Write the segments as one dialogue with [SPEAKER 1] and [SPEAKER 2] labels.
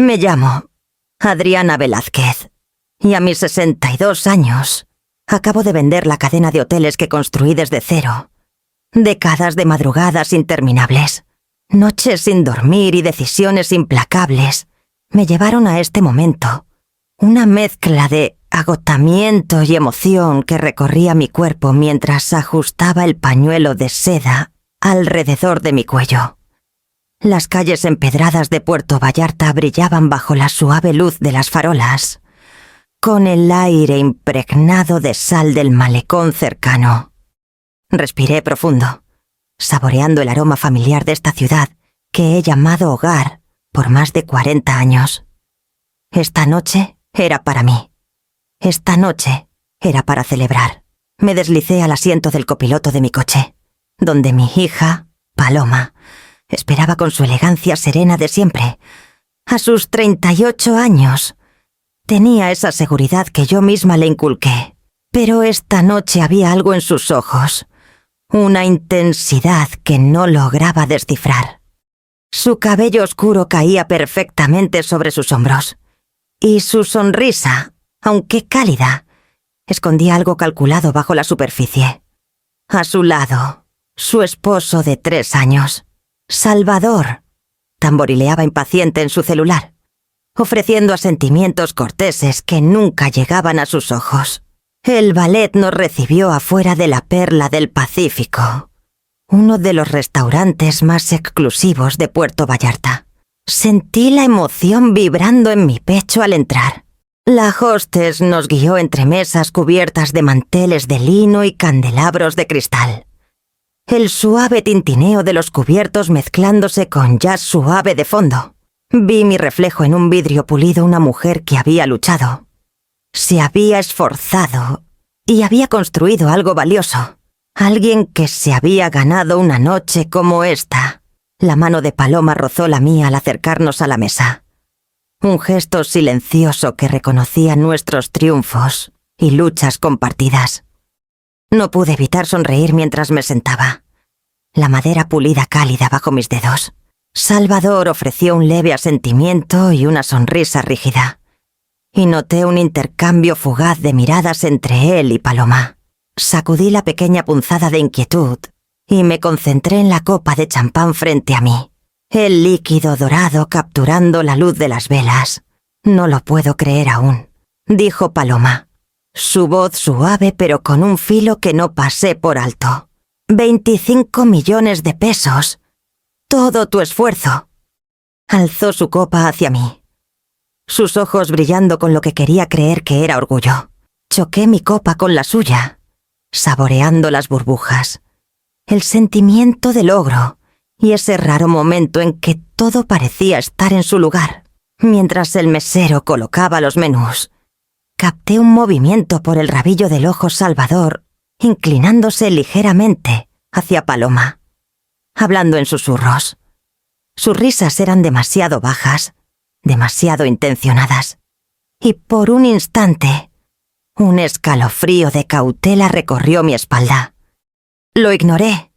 [SPEAKER 1] Me llamo Adriana Velázquez y a mis 62 años acabo de vender la cadena de hoteles que construí desde cero. Décadas de madrugadas interminables, noches sin dormir y decisiones implacables me llevaron a este momento. Una mezcla de agotamiento y emoción que recorría mi cuerpo mientras ajustaba el pañuelo de seda alrededor de mi cuello. Las calles empedradas de Puerto Vallarta brillaban bajo la suave luz de las farolas, con el aire impregnado de sal del malecón cercano. Respiré profundo, saboreando el aroma familiar de esta ciudad que he llamado hogar por más de 40 años. Esta noche era para mí. Esta noche era para celebrar. Me deslicé al asiento del copiloto de mi coche, donde mi hija, Paloma, esperaba con su elegancia serena de siempre. A sus 38 años, tenía esa seguridad que yo misma le inculqué. Pero esta noche había algo en sus ojos, una intensidad que no lograba descifrar. Su cabello oscuro caía perfectamente sobre sus hombros, y su sonrisa, aunque cálida, escondía algo calculado bajo la superficie. A su lado, su esposo de 3 años, Salvador, tamborileaba impaciente en su celular, ofreciendo asentimientos corteses que nunca llegaban a sus ojos. El ballet nos recibió afuera de la Perla del Pacífico, uno de los restaurantes más exclusivos de Puerto Vallarta. Sentí la emoción vibrando en mi pecho al entrar. La hostess nos guió entre mesas cubiertas de manteles de lino y candelabros de cristal. El suave tintineo de los cubiertos mezclándose con jazz suave de fondo. Vi mi reflejo en un vidrio pulido, una mujer que había luchado. Se había esforzado y había construido algo valioso. Alguien que se había ganado una noche como esta. La mano de Paloma rozó la mía al acercarnos a la mesa. Un gesto silencioso que reconocía nuestros triunfos y luchas compartidas. No pude evitar sonreír mientras me sentaba. La madera pulida cálida bajo mis dedos. Salvador ofreció un leve asentimiento y una sonrisa rígida. Y noté un intercambio fugaz de miradas entre él y Paloma. Sacudí la pequeña punzada de inquietud y me concentré en la copa de champán frente a mí. El líquido dorado capturando la luz de las velas. No lo puedo creer aún, dijo Paloma. Su voz suave pero con un filo que no pasé por alto. 25 millones de pesos. Todo tu esfuerzo. Alzó su copa hacia mí, sus ojos brillando con lo que quería creer que era orgullo. Choqué mi copa con la suya, saboreando las burbujas, el sentimiento de logro y ese raro momento en que todo parecía estar en su lugar. Mientras el mesero colocaba los menús, capté un movimiento por el rabillo del ojo Salvador, inclinándose ligeramente hacia Paloma, hablando en susurros. Sus risas eran demasiado bajas, demasiado intencionadas, y por un instante, un escalofrío de cautela recorrió mi espalda. Lo ignoré.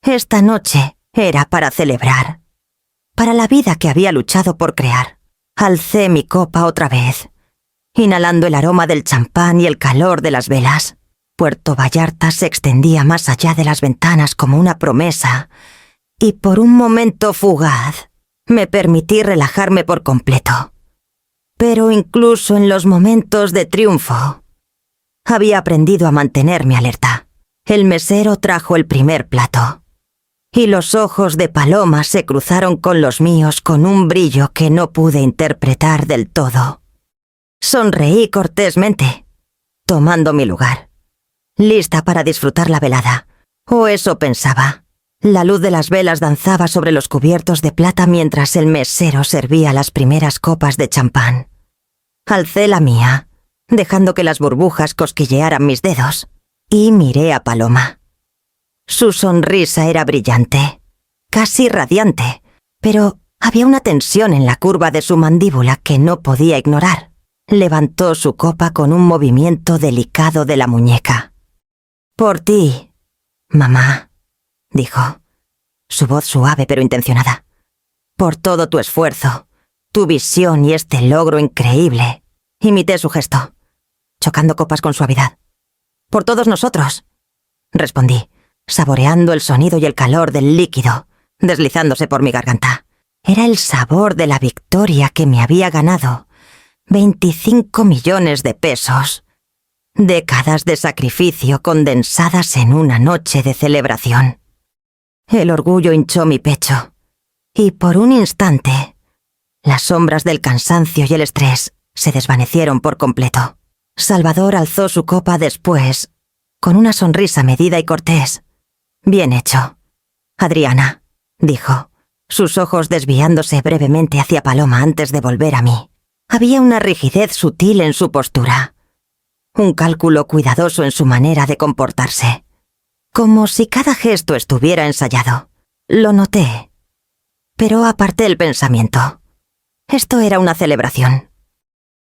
[SPEAKER 1] Esta noche era para celebrar, para la vida que había luchado por crear. Alcé mi copa otra vez, inhalando el aroma del champán y el calor de las velas. Puerto Vallarta se extendía más allá de las ventanas como una promesa, y por un momento fugaz me permití relajarme por completo. Pero incluso en los momentos de triunfo, había aprendido a mantenerme alerta. El mesero trajo el primer plato, y los ojos de Paloma se cruzaron con los míos con un brillo que no pude interpretar del todo. Sonreí cortésmente, tomando mi lugar, lista para disfrutar la velada, o eso pensaba. La luz de las velas danzaba sobre los cubiertos de plata mientras el mesero servía las primeras copas de champán. Alcé la mía, dejando que las burbujas cosquillearan mis dedos, y miré a Paloma. Su sonrisa era brillante, casi radiante, pero había una tensión en la curva de su mandíbula que no podía ignorar. Levantó su copa con un movimiento delicado de la muñeca. «Por ti, mamá», dijo, su voz suave pero intencionada. «Por todo tu esfuerzo, tu visión y este logro increíble. Imité su gesto, chocando copas con suavidad. Por todos nosotros, respondí, saboreando el sonido y el calor del líquido, deslizándose por mi garganta. Era el sabor de la victoria que me había ganado. 25 millones de pesos. Décadas de sacrificio condensadas en una noche de celebración. El orgullo hinchó mi pecho, y por un instante, las sombras del cansancio y el estrés se desvanecieron por completo. Salvador alzó su copa después, con una sonrisa medida y cortés. Bien hecho. Adriana, dijo, sus ojos desviándose brevemente hacia Paloma antes de volver a mí. Había una rigidez sutil en su postura, un cálculo cuidadoso en su manera de comportarse, como si cada gesto estuviera ensayado. Lo noté, pero aparté el pensamiento. Esto era una celebración.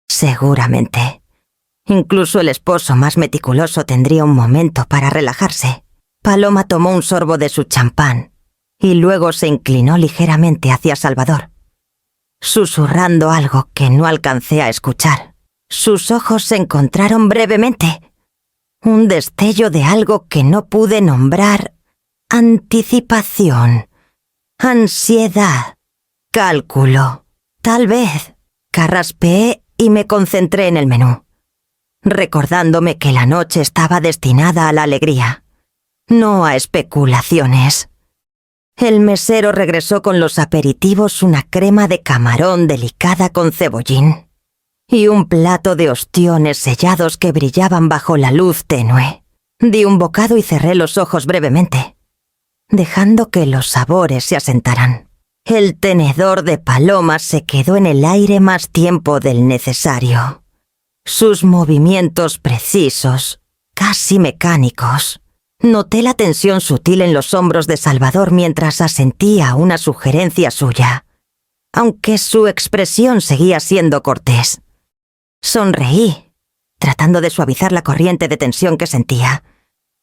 [SPEAKER 1] Seguramente. Incluso el esposo más meticuloso tendría un momento para relajarse. Paloma tomó un sorbo de su champán y luego se inclinó ligeramente hacia Salvador, susurrando algo que no alcancé a escuchar. Sus ojos se encontraron brevemente. Un destello de algo que no pude nombrar. Anticipación. Ansiedad. Cálculo. Tal vez. Carraspeé y me concentré en el menú, recordándome que la noche estaba destinada a la alegría, no a especulaciones. El mesero regresó con los aperitivos, una crema de camarón delicada con cebollín y un plato de ostiones sellados que brillaban bajo la luz tenue. Di un bocado y cerré los ojos brevemente, dejando que los sabores se asentaran. El tenedor de Paloma se quedó en el aire más tiempo del necesario. Sus movimientos precisos, casi mecánicos. Noté la tensión sutil en los hombros de Salvador mientras asentía a una sugerencia suya, aunque su expresión seguía siendo cortés. Sonreí, tratando de suavizar la corriente de tensión que sentía,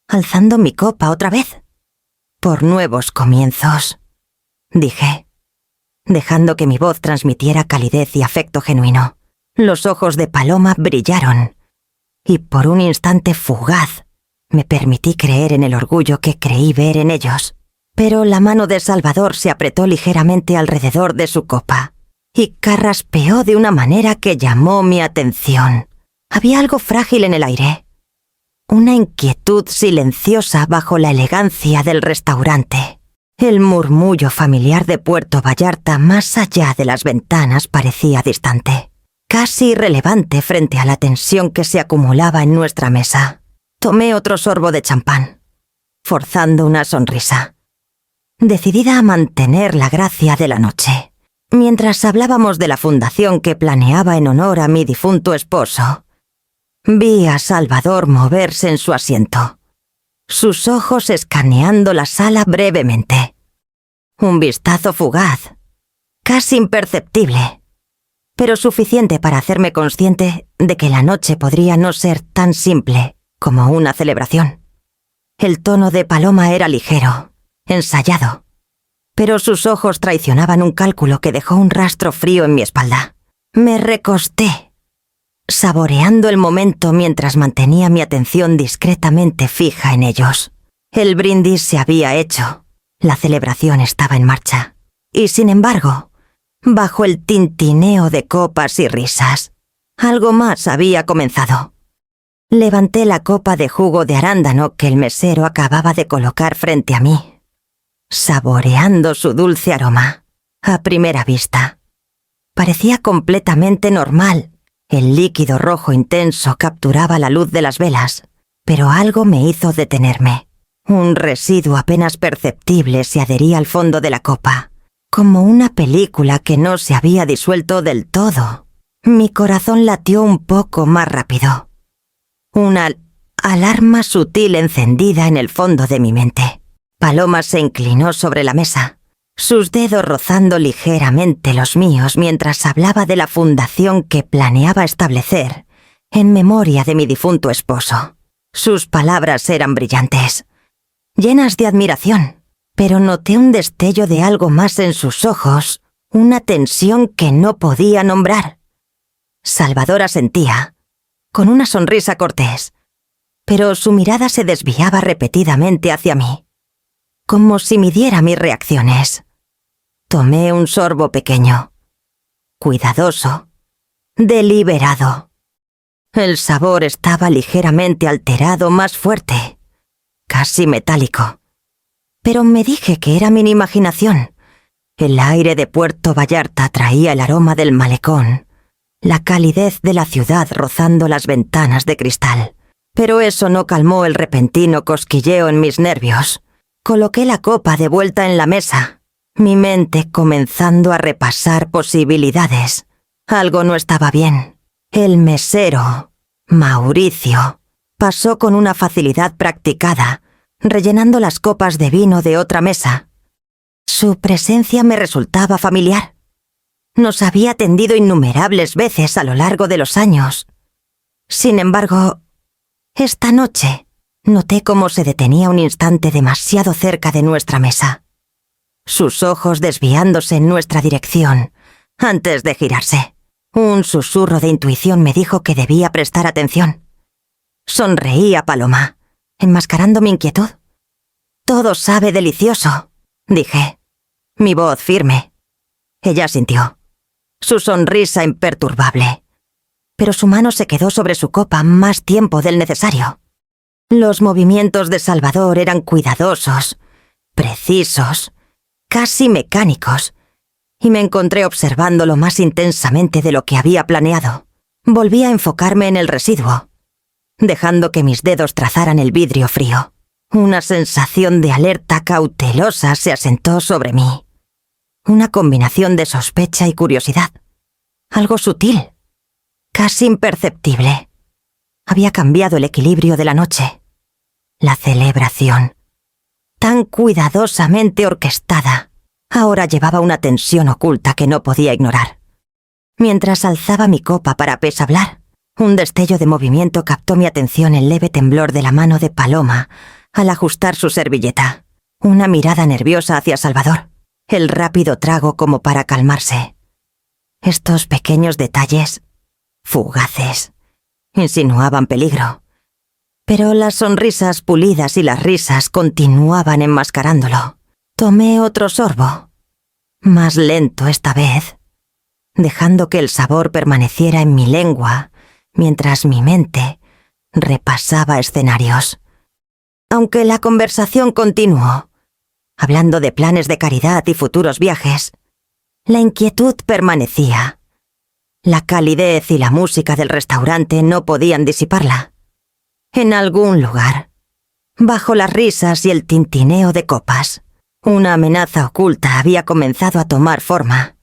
[SPEAKER 1] alzando mi copa otra vez. Por nuevos comienzos, dije, dejando que mi voz transmitiera calidez y afecto genuino. Los ojos de Paloma brillaron, y por un instante fugaz me permití creer en el orgullo que creí ver en ellos. Pero la mano de Salvador se apretó ligeramente alrededor de su copa y carraspeó de una manera que llamó mi atención. Había algo frágil en el aire, una inquietud silenciosa bajo la elegancia del restaurante. El murmullo familiar de Puerto Vallarta más allá de las ventanas parecía distante, casi irrelevante frente a la tensión que se acumulaba en nuestra mesa. Tomé otro sorbo de champán, forzando una sonrisa, decidida a mantener la gracia de la noche. Mientras hablábamos de la fundación que planeaba en honor a mi difunto esposo, vi a Salvador moverse en su asiento, sus ojos escaneando la sala brevemente. Un vistazo fugaz, casi imperceptible, pero suficiente para hacerme consciente de que la noche podría no ser tan simple como una celebración. El tono de Paloma era ligero, ensayado, pero sus ojos traicionaban un cálculo que dejó un rastro frío en mi espalda. Me recosté, saboreando el momento mientras mantenía mi atención discretamente fija en ellos. El brindis se había hecho, la celebración estaba en marcha, y sin embargo, bajo el tintineo de copas y risas, algo más había comenzado. Levanté la copa de jugo de arándano que el mesero acababa de colocar frente a mí, saboreando su dulce aroma. A primera vista, parecía completamente normal. El líquido rojo intenso capturaba la luz de las velas, pero algo me hizo detenerme. Un residuo apenas perceptible se adhería al fondo de la copa, como una película que no se había disuelto del todo. Mi corazón latió un poco más rápido. Una alarma sutil encendida en el fondo de mi mente. Paloma se inclinó sobre la mesa, sus dedos rozando ligeramente los míos mientras hablaba de la fundación que planeaba establecer en memoria de mi difunto esposo. Sus palabras eran brillantes, llenas de admiración, pero noté un destello de algo más en sus ojos, una tensión que no podía nombrar. Salvador asentía, con una sonrisa cortés, pero su mirada se desviaba repetidamente hacia mí, como si midiera mis reacciones. Tomé un sorbo pequeño, cuidadoso, deliberado. El sabor estaba ligeramente alterado, más fuerte, casi metálico. Pero me dije que era mi imaginación. El aire de Puerto Vallarta traía el aroma del malecón, la calidez de la ciudad rozando las ventanas de cristal. Pero eso no calmó el repentino cosquilleo en mis nervios. Coloqué la copa de vuelta en la mesa, mi mente comenzando a repasar posibilidades. Algo no estaba bien. El mesero, Mauricio, pasó con una facilidad practicada, rellenando las copas de vino de otra mesa. Su presencia me resultaba familiar. Nos había atendido innumerables veces a lo largo de los años. Sin embargo, esta noche noté cómo se detenía un instante demasiado cerca de nuestra mesa, sus ojos desviándose en nuestra dirección antes de girarse. Un susurro de intuición me dijo que debía prestar atención. Sonreí a Paloma, enmascarando mi inquietud. «Todo sabe delicioso», dije, mi voz firme. Ella asintió, su sonrisa imperturbable, pero su mano se quedó sobre su copa más tiempo del necesario. Los movimientos de Salvador eran cuidadosos, precisos, casi mecánicos, y me encontré observándolo más intensamente de lo que había planeado. Volví a enfocarme en el residuo, dejando que mis dedos trazaran el vidrio frío. Una sensación de alerta cautelosa se asentó sobre mí. Una combinación de sospecha y curiosidad. Algo sutil, casi imperceptible. Había cambiado el equilibrio de la noche. La celebración, tan cuidadosamente orquestada, ahora llevaba una tensión oculta que no podía ignorar. Mientras alzaba mi copa para hablar, un destello de movimiento captó mi atención, el leve temblor de la mano de Paloma al ajustar su servilleta. Una mirada nerviosa hacia Salvador, el rápido trago como para calmarse. Estos pequeños detalles, fugaces, insinuaban peligro. Pero las sonrisas pulidas y las risas continuaban enmascarándolo. Tomé otro sorbo, más lento esta vez, dejando que el sabor permaneciera en mi lengua mientras mi mente repasaba escenarios. Aunque la conversación continuó, hablando de planes de caridad y futuros viajes, la inquietud permanecía. La calidez y la música del restaurante no podían disiparla. En algún lugar, bajo las risas y el tintineo de copas, una amenaza oculta había comenzado a tomar forma.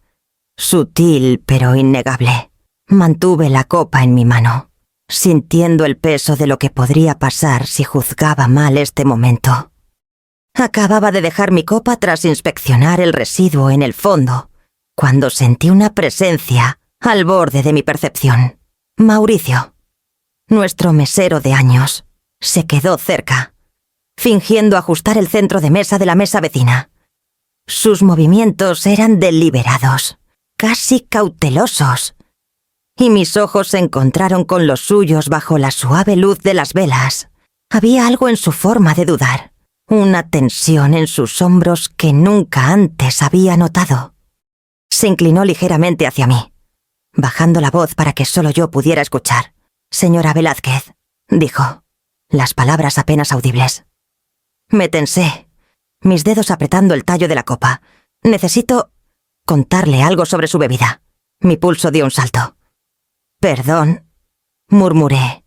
[SPEAKER 1] Sutil pero innegable. Mantuve la copa en mi mano, sintiendo el peso de lo que podría pasar si juzgaba mal este momento. Acababa de dejar mi copa tras inspeccionar el residuo en el fondo, cuando sentí una presencia al borde de mi percepción. Mauricio, nuestro mesero de años, se quedó cerca, fingiendo ajustar el centro de mesa de la mesa vecina. Sus movimientos eran deliberados, casi cautelosos, y mis ojos se encontraron con los suyos bajo la suave luz de las velas. Había algo en su forma de dudar, una tensión en sus hombros que nunca antes había notado. Se inclinó ligeramente hacia mí, bajando la voz para que solo yo pudiera escuchar. «Señora Velázquez», dijo, las palabras apenas audibles. Me tensé, mis dedos apretando el tallo de la copa. «Necesito contarle algo sobre su bebida». Mi pulso dio un salto. «Perdón», murmuré,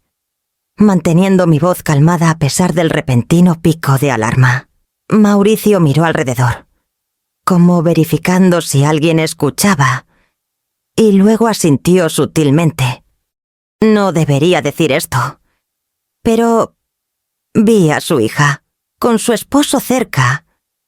[SPEAKER 1] manteniendo mi voz calmada a pesar del repentino pico de alarma. Mauricio miró alrededor, como verificando si alguien escuchaba, y luego asintió sutilmente. No debería decir esto, pero vi a su hija, con su esposo cerca,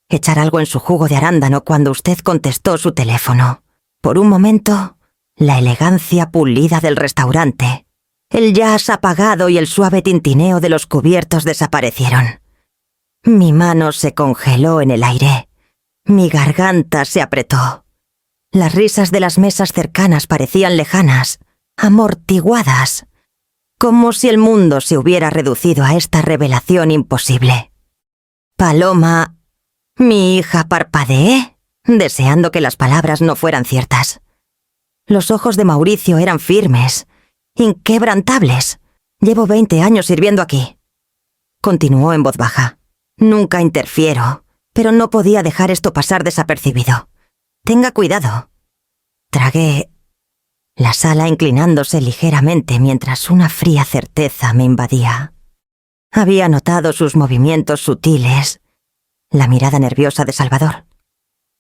[SPEAKER 1] echar algo en su jugo de arándano cuando usted contestó su teléfono. Por un momento, la elegancia pulida del restaurante, el jazz apagado y el suave tintineo de los cubiertos desaparecieron. Mi mano se congeló en el aire, mi garganta se apretó. Las risas de las mesas cercanas parecían lejanas, amortiguadas, como si el mundo se hubiera reducido a esta revelación imposible. Paloma, mi hija, parpadeé, deseando que las palabras no fueran ciertas. Los ojos de Mauricio eran firmes, inquebrantables. Llevo 20 años sirviendo aquí. Continuó en voz baja. Nunca interfiero, pero no podía dejar esto pasar desapercibido. Tenga cuidado. Tragué la sala inclinándose ligeramente mientras una fría certeza me invadía. Había notado sus movimientos sutiles, la mirada nerviosa de Salvador,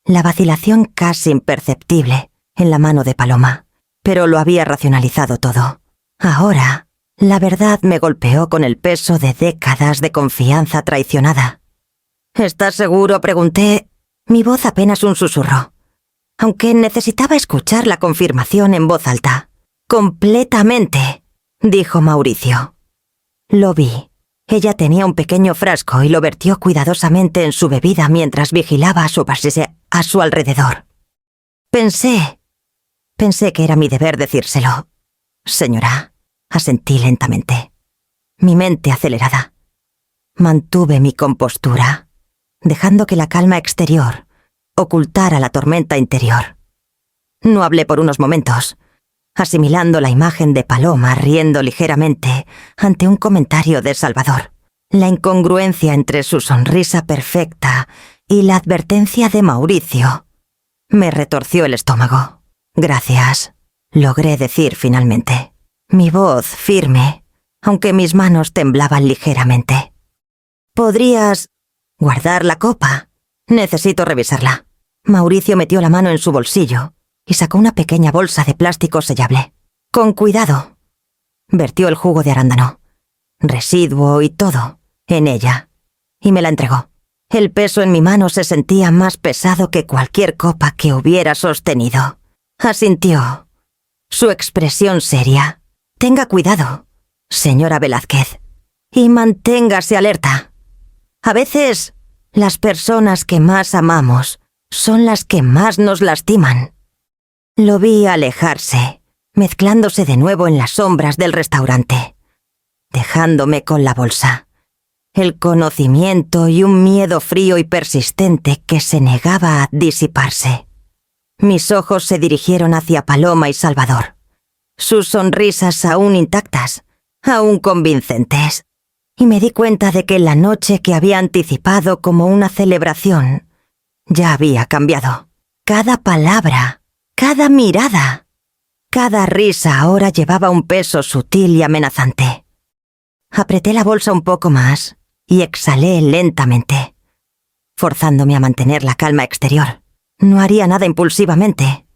[SPEAKER 1] la vacilación casi imperceptible en la mano de Paloma, pero lo había racionalizado todo. Ahora, la verdad me golpeó con el peso de décadas de confianza traicionada. ¿Estás seguro?, pregunté, mi voz apenas un susurro, aunque necesitaba escuchar la confirmación en voz alta. «Completamente», dijo Mauricio. Lo vi. Ella tenía un pequeño frasco y lo vertió cuidadosamente en su bebida mientras vigilaba a su alrededor. Pensé que era mi deber decírselo. «Señora», asentí lentamente. Mi mente acelerada. Mantuve mi compostura, dejando que la calma exterior ocultara la tormenta interior. No hablé por unos momentos, asimilando la imagen de Paloma riendo ligeramente ante un comentario de Salvador, la incongruencia entre su sonrisa perfecta y la advertencia de Mauricio. Me retorció el estómago. «Gracias», logré decir finalmente, mi voz firme, aunque mis manos temblaban ligeramente. «¿Podrías guardar la copa? Necesito revisarla». Mauricio metió la mano en su bolsillo y sacó una pequeña bolsa de plástico sellable. «Con cuidado». Vertió el jugo de arándano, residuo y todo, en ella, y me la entregó. El peso en mi mano se sentía más pesado que cualquier copa que hubiera sostenido. Asintió. Su expresión seria. «Tenga cuidado, señora Velázquez, y manténgase alerta. A veces, las personas que más amamos son las que más nos lastiman». Lo vi alejarse, mezclándose de nuevo en las sombras del restaurante, dejándome con la bolsa, el conocimiento y un miedo frío y persistente que se negaba a disiparse. Mis ojos se dirigieron hacia Paloma y Salvador, sus sonrisas aún intactas, aún convincentes, y me di cuenta de que la noche que había anticipado como una celebración ya había cambiado. Cada palabra, cada mirada, cada risa ahora llevaba un peso sutil y amenazante. Apreté la bolsa un poco más y exhalé lentamente, forzándome a mantener la calma exterior. No haría nada impulsivamente.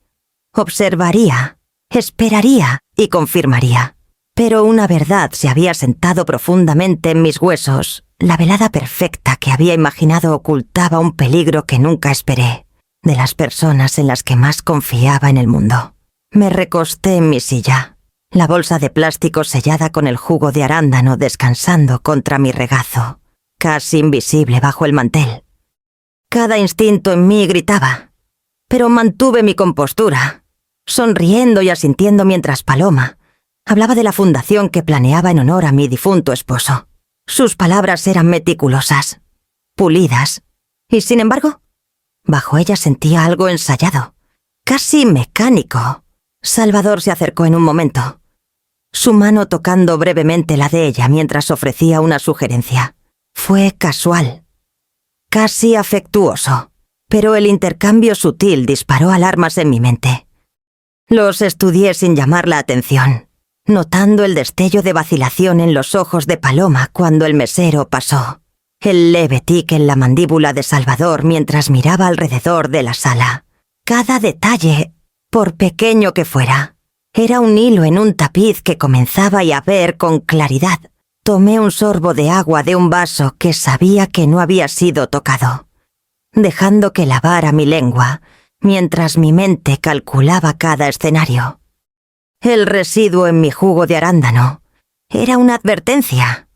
[SPEAKER 1] Observaría, esperaría y confirmaría. Pero una verdad se había sentado profundamente en mis huesos. La velada perfecta que había imaginado ocultaba un peligro que nunca esperé, de las personas en las que más confiaba en el mundo. Me recosté en mi silla, la bolsa de plástico sellada con el jugo de arándano descansando contra mi regazo, casi invisible bajo el mantel. Cada instinto en mí gritaba, pero mantuve mi compostura, sonriendo y asintiendo mientras Paloma hablaba de la fundación que planeaba en honor a mi difunto esposo. Sus palabras eran meticulosas, pulidas, y sin embargo, bajo ellas sentía algo ensayado, casi mecánico. Salvador se acercó en un momento, su mano tocando brevemente la de ella mientras ofrecía una sugerencia. Fue casual, casi afectuoso, pero el intercambio sutil disparó alarmas en mi mente. Los estudié sin llamar la atención, notando el destello de vacilación en los ojos de Paloma cuando el mesero pasó, el leve tic en la mandíbula de Salvador mientras miraba alrededor de la sala. Cada detalle, por pequeño que fuera, era un hilo en un tapiz que comenzaba a ver con claridad. Tomé un sorbo de agua de un vaso que sabía que no había sido tocado, dejando que lavara mi lengua mientras mi mente calculaba cada escenario. El residuo en mi jugo de arándano era una advertencia,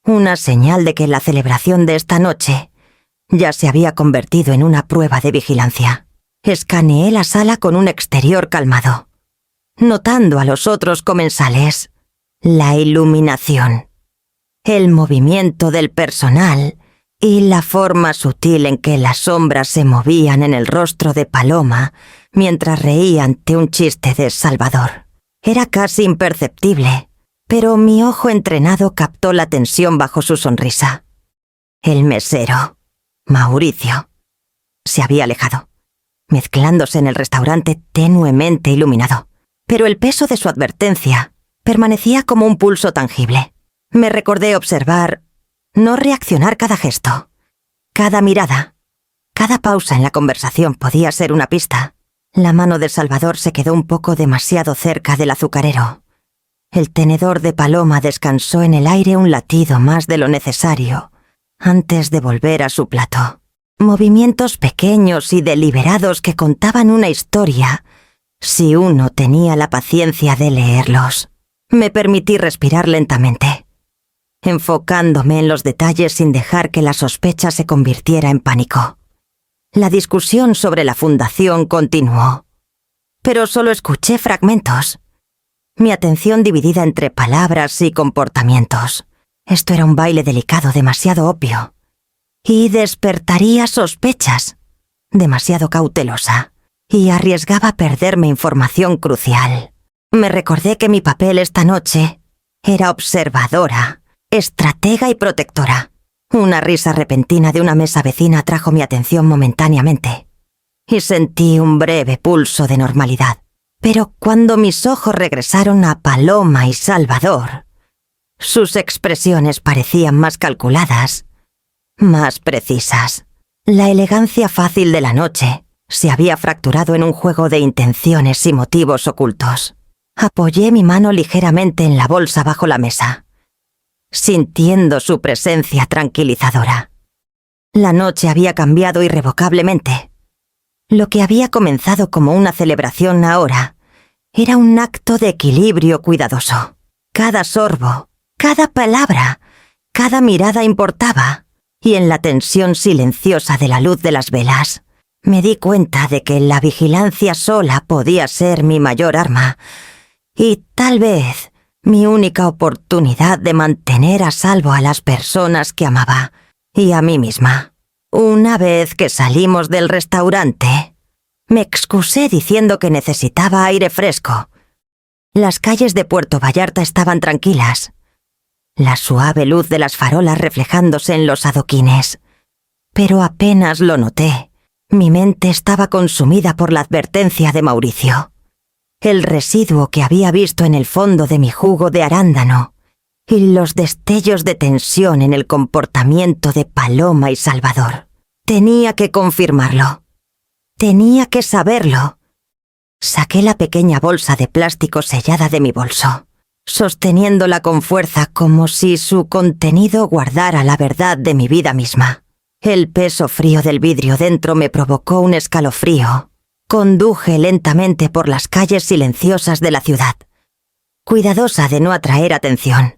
[SPEAKER 1] una señal de que la celebración de esta noche ya se había convertido en una prueba de vigilancia. Escaneé la sala con un exterior calmado, notando a los otros comensales, la iluminación, el movimiento del personal y la forma sutil en que las sombras se movían en el rostro de Paloma mientras reía ante un chiste de Salvador. Era casi imperceptible, pero mi ojo entrenado captó la tensión bajo su sonrisa. El mesero, Mauricio, se había alejado, mezclándose en el restaurante tenuemente iluminado, pero el peso de su advertencia permanecía como un pulso tangible. Me recordé observar, no reaccionar cada gesto, cada mirada, cada pausa en la conversación podía ser una pista. La mano de Salvador se quedó un poco demasiado cerca del azucarero. El tenedor de Paloma descansó en el aire un latido más de lo necesario antes de volver a su plato. Movimientos pequeños y deliberados que contaban una historia, si uno tenía la paciencia de leerlos. Me permití respirar lentamente, enfocándome en los detalles sin dejar que la sospecha se convirtiera en pánico. La discusión sobre la fundación continuó, pero solo escuché fragmentos. Mi atención dividida entre palabras y comportamientos. Esto era un baile delicado demasiado obvio. Y despertaría sospechas, demasiado cautelosa, y arriesgaba perderme información crucial. Me recordé que mi papel esta noche era observadora, estratega y protectora. Una risa repentina de una mesa vecina atrajo mi atención momentáneamente, y sentí un breve pulso de normalidad. Pero cuando mis ojos regresaron a Paloma y Salvador, sus expresiones parecían más calculadas, más precisas. La elegancia fácil de la noche se había fracturado en un juego de intenciones y motivos ocultos. Apoyé mi mano ligeramente en la bolsa bajo la mesa, sintiendo su presencia tranquilizadora. La noche había cambiado irrevocablemente. Lo que había comenzado como una celebración ahora era un acto de equilibrio cuidadoso. Cada sorbo, cada palabra, cada mirada importaba, y en la tensión silenciosa de la luz de las velas, me di cuenta de que la vigilancia sola podía ser mi mayor arma, y tal vez mi única oportunidad de mantener a salvo a las personas que amaba y a mí misma. Una vez que salimos del restaurante, me excusé diciendo que necesitaba aire fresco. Las calles de Puerto Vallarta estaban tranquilas, la suave luz de las farolas reflejándose en los adoquines. Pero apenas lo noté, mi mente estaba consumida por la advertencia de Mauricio. El residuo que había visto en el fondo de mi jugo de arándano y los destellos de tensión en el comportamiento de Paloma y Salvador. Tenía que confirmarlo. Tenía que saberlo. Saqué la pequeña bolsa de plástico sellada de mi bolso, sosteniéndola con fuerza como si su contenido guardara la verdad de mi vida misma. El peso frío del vidrio dentro me provocó un escalofrío. Conduje lentamente por las calles silenciosas de la ciudad, cuidadosa de no atraer atención.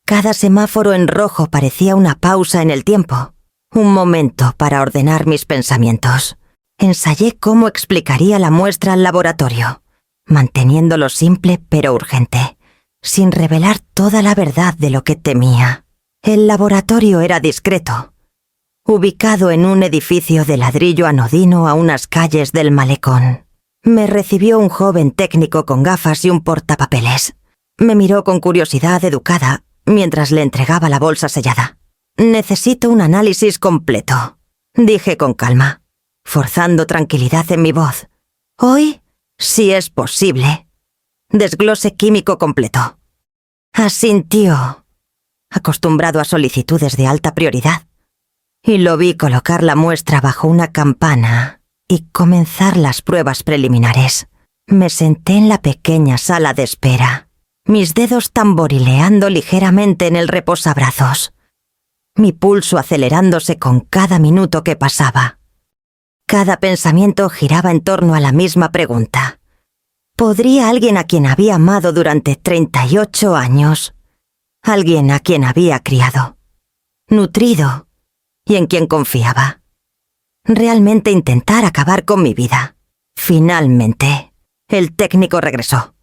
[SPEAKER 1] Cada semáforo en rojo parecía una pausa en el tiempo, un momento para ordenar mis pensamientos. Ensayé cómo explicaría la muestra al laboratorio, manteniéndolo simple pero urgente, sin revelar toda la verdad de lo que temía. El laboratorio era discreto, ubicado en un edificio de ladrillo anodino a unas calles del malecón. Me recibió un joven técnico con gafas y un portapapeles. Me miró con curiosidad educada mientras le entregaba la bolsa sellada. «Necesito un análisis completo», dije con calma, forzando tranquilidad en mi voz. «Hoy, si es posible. Desglose químico completo». Asintió, acostumbrado a solicitudes de alta prioridad. Y lo vi colocar la muestra bajo una campana y comenzar las pruebas preliminares. Me senté en la pequeña sala de espera, mis dedos tamborileando ligeramente en el reposabrazos, mi pulso acelerándose con cada minuto que pasaba. Cada pensamiento giraba en torno a la misma pregunta. ¿Podría alguien a quien había amado durante 38 años, alguien a quien había criado, nutrido, y en quien confiaba, Realmente intentar acabar con mi vida. Finalmente, el técnico regresó,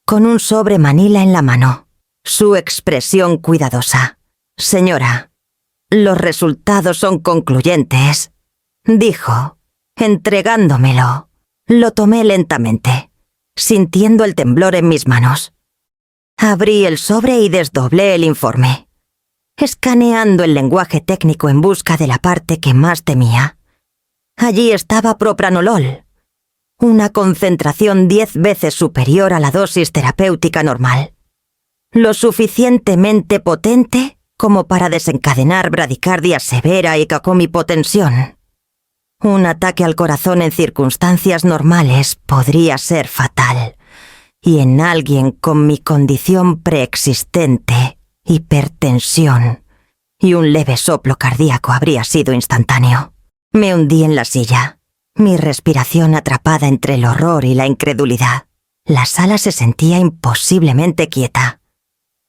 [SPEAKER 1] con un sobre manila en la mano. Su expresión cuidadosa. «Señora, los resultados son concluyentes», dijo, entregándomelo. Lo tomé lentamente, sintiendo el temblor en mis manos. Abrí el sobre y desdoblé el informe, escaneando el lenguaje técnico en busca de la parte que más temía. Allí estaba propranolol, una concentración 10 veces superior a la dosis terapéutica normal, lo suficientemente potente como para desencadenar bradicardia severa y cacomipotensión. Un ataque al corazón en circunstancias normales podría ser fatal, y en alguien con mi condición preexistente, hipertensión y un leve soplo cardíaco habría sido instantáneo. Me hundí en la silla, mi respiración atrapada entre el horror y la incredulidad. La sala se sentía imposiblemente quieta.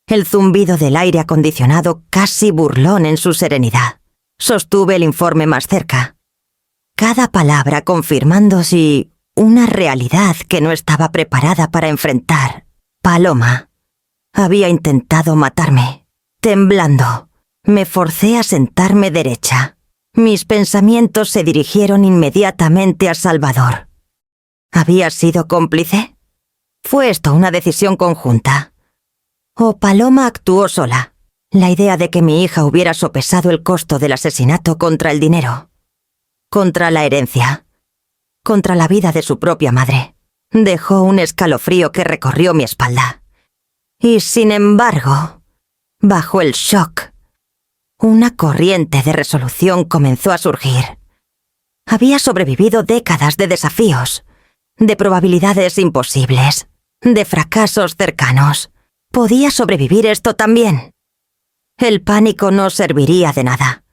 [SPEAKER 1] El zumbido del aire acondicionado casi burlón en su serenidad. Sostuve el informe más cerca, cada palabra confirmando si una realidad que no estaba preparada para enfrentar. Paloma había intentado matarme. Temblando, me forcé a sentarme derecha. Mis pensamientos se dirigieron inmediatamente a Salvador. ¿Había sido cómplice? ¿Fue esto una decisión conjunta? ¿O Paloma actuó sola? La idea de que mi hija hubiera sopesado el costo del asesinato contra el dinero, contra la herencia, contra la vida de su propia madre, dejó un escalofrío que recorrió mi espalda. Y sin embargo, bajo el shock, una corriente de resolución comenzó a surgir. Había sobrevivido décadas de desafíos, de probabilidades imposibles, de fracasos cercanos. ¿Podía sobrevivir esto también? El pánico no serviría de nada.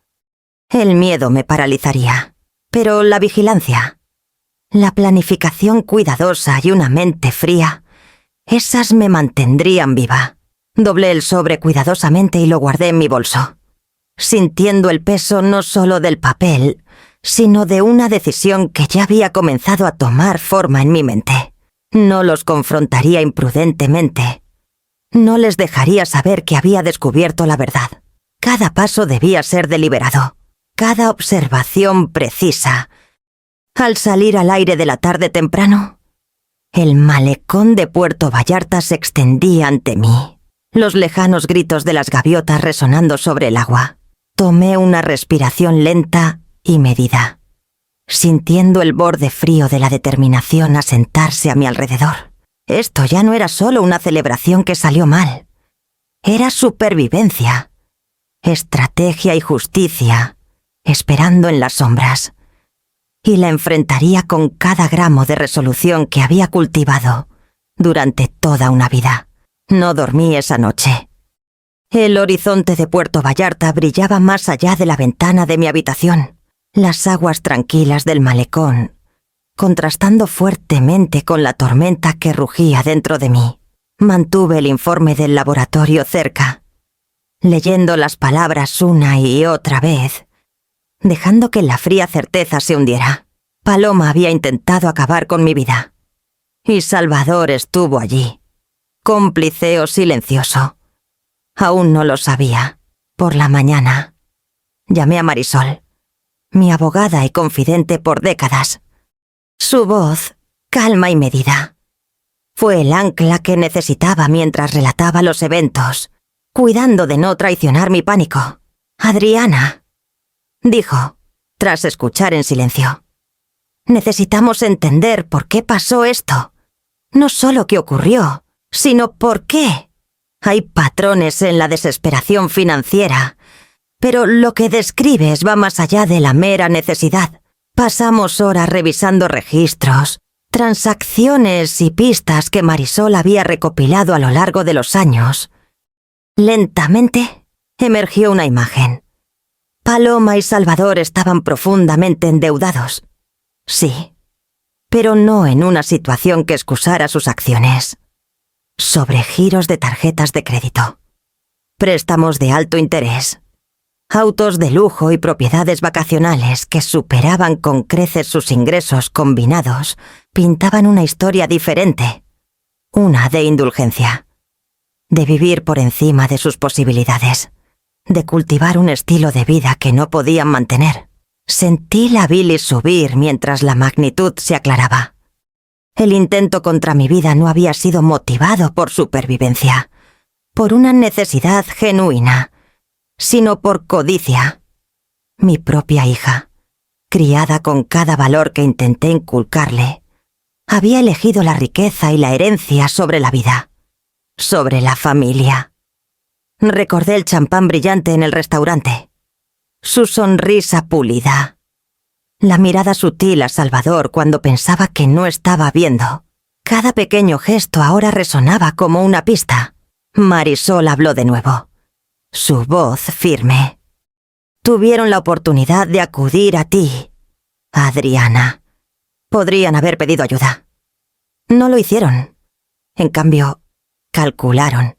[SPEAKER 1] El miedo me paralizaría. Pero la vigilancia, la planificación cuidadosa y una mente fría, esas me mantendrían viva. Doblé el sobre cuidadosamente y lo guardé en mi bolso, sintiendo el peso no solo del papel, sino de una decisión que ya había comenzado a tomar forma en mi mente. No los confrontaría imprudentemente. No les dejaría saber que había descubierto la verdad. Cada paso debía ser deliberado, cada observación precisa. Al salir al aire de la tarde temprano, el malecón de Puerto Vallarta se extendía ante mí, los lejanos gritos de las gaviotas resonando sobre el agua. Tomé una respiración lenta y medida, sintiendo el borde frío de la determinación asentarse a mi alrededor. Esto ya no era solo una celebración que salió mal. Era supervivencia, estrategia y justicia, esperando en las sombras. Y la enfrentaría con cada gramo de resolución que había cultivado durante toda una vida. No dormí esa noche. El horizonte de Puerto Vallarta brillaba más allá de la ventana de mi habitación. Las aguas tranquilas del malecón, contrastando fuertemente con la tormenta que rugía dentro de mí. Mantuve el informe del laboratorio cerca, leyendo las palabras una y otra vez, dejando que la fría certeza se hundiera. Paloma había intentado acabar con mi vida. Y Salvador estuvo allí, cómplice o silencioso. Aún no lo sabía. Por la mañana, llamé a Marisol, mi abogada y confidente por décadas. Su voz, calma y medida, fue el ancla que necesitaba mientras relataba los eventos, cuidando de no traicionar mi pánico. «Adriana», dijo, tras escuchar en silencio, «necesitamos entender por qué pasó esto. No solo qué ocurrió, sino por qué. Hay patrones en la desesperación financiera, pero lo que describes va más allá de la mera necesidad. Pasamos horas revisando registros, transacciones y pistas que Marisol había recopilado a lo largo de los años. Lentamente emergió una imagen. Paloma y Salvador estaban profundamente endeudados. Sí, pero no en una situación que excusara sus acciones. Sobregiros de tarjetas de crédito, préstamos de alto interés, Autos de lujo y propiedades vacacionales que superaban con creces sus ingresos combinados pintaban una historia diferente. Una de indulgencia. De vivir por encima de sus posibilidades. De cultivar un estilo de vida que no podían mantener. Sentí la bilis subir mientras la magnitud se aclaraba. El intento contra mi vida no había sido motivado por supervivencia, por una necesidad genuina, sino por codicia. Mi propia hija, criada con cada valor que intenté inculcarle, había elegido la riqueza y la herencia sobre la vida, sobre la familia. Recordé el champán brillante en el restaurante, su sonrisa pulida, la mirada sutil a Salvador cuando pensaba que no estaba viendo. Cada pequeño gesto ahora resonaba como una pista. Marisol habló de nuevo. Su voz firme. Tuvieron la oportunidad de acudir a ti, Adriana. Podrían haber pedido ayuda. No lo hicieron. En cambio, calcularon,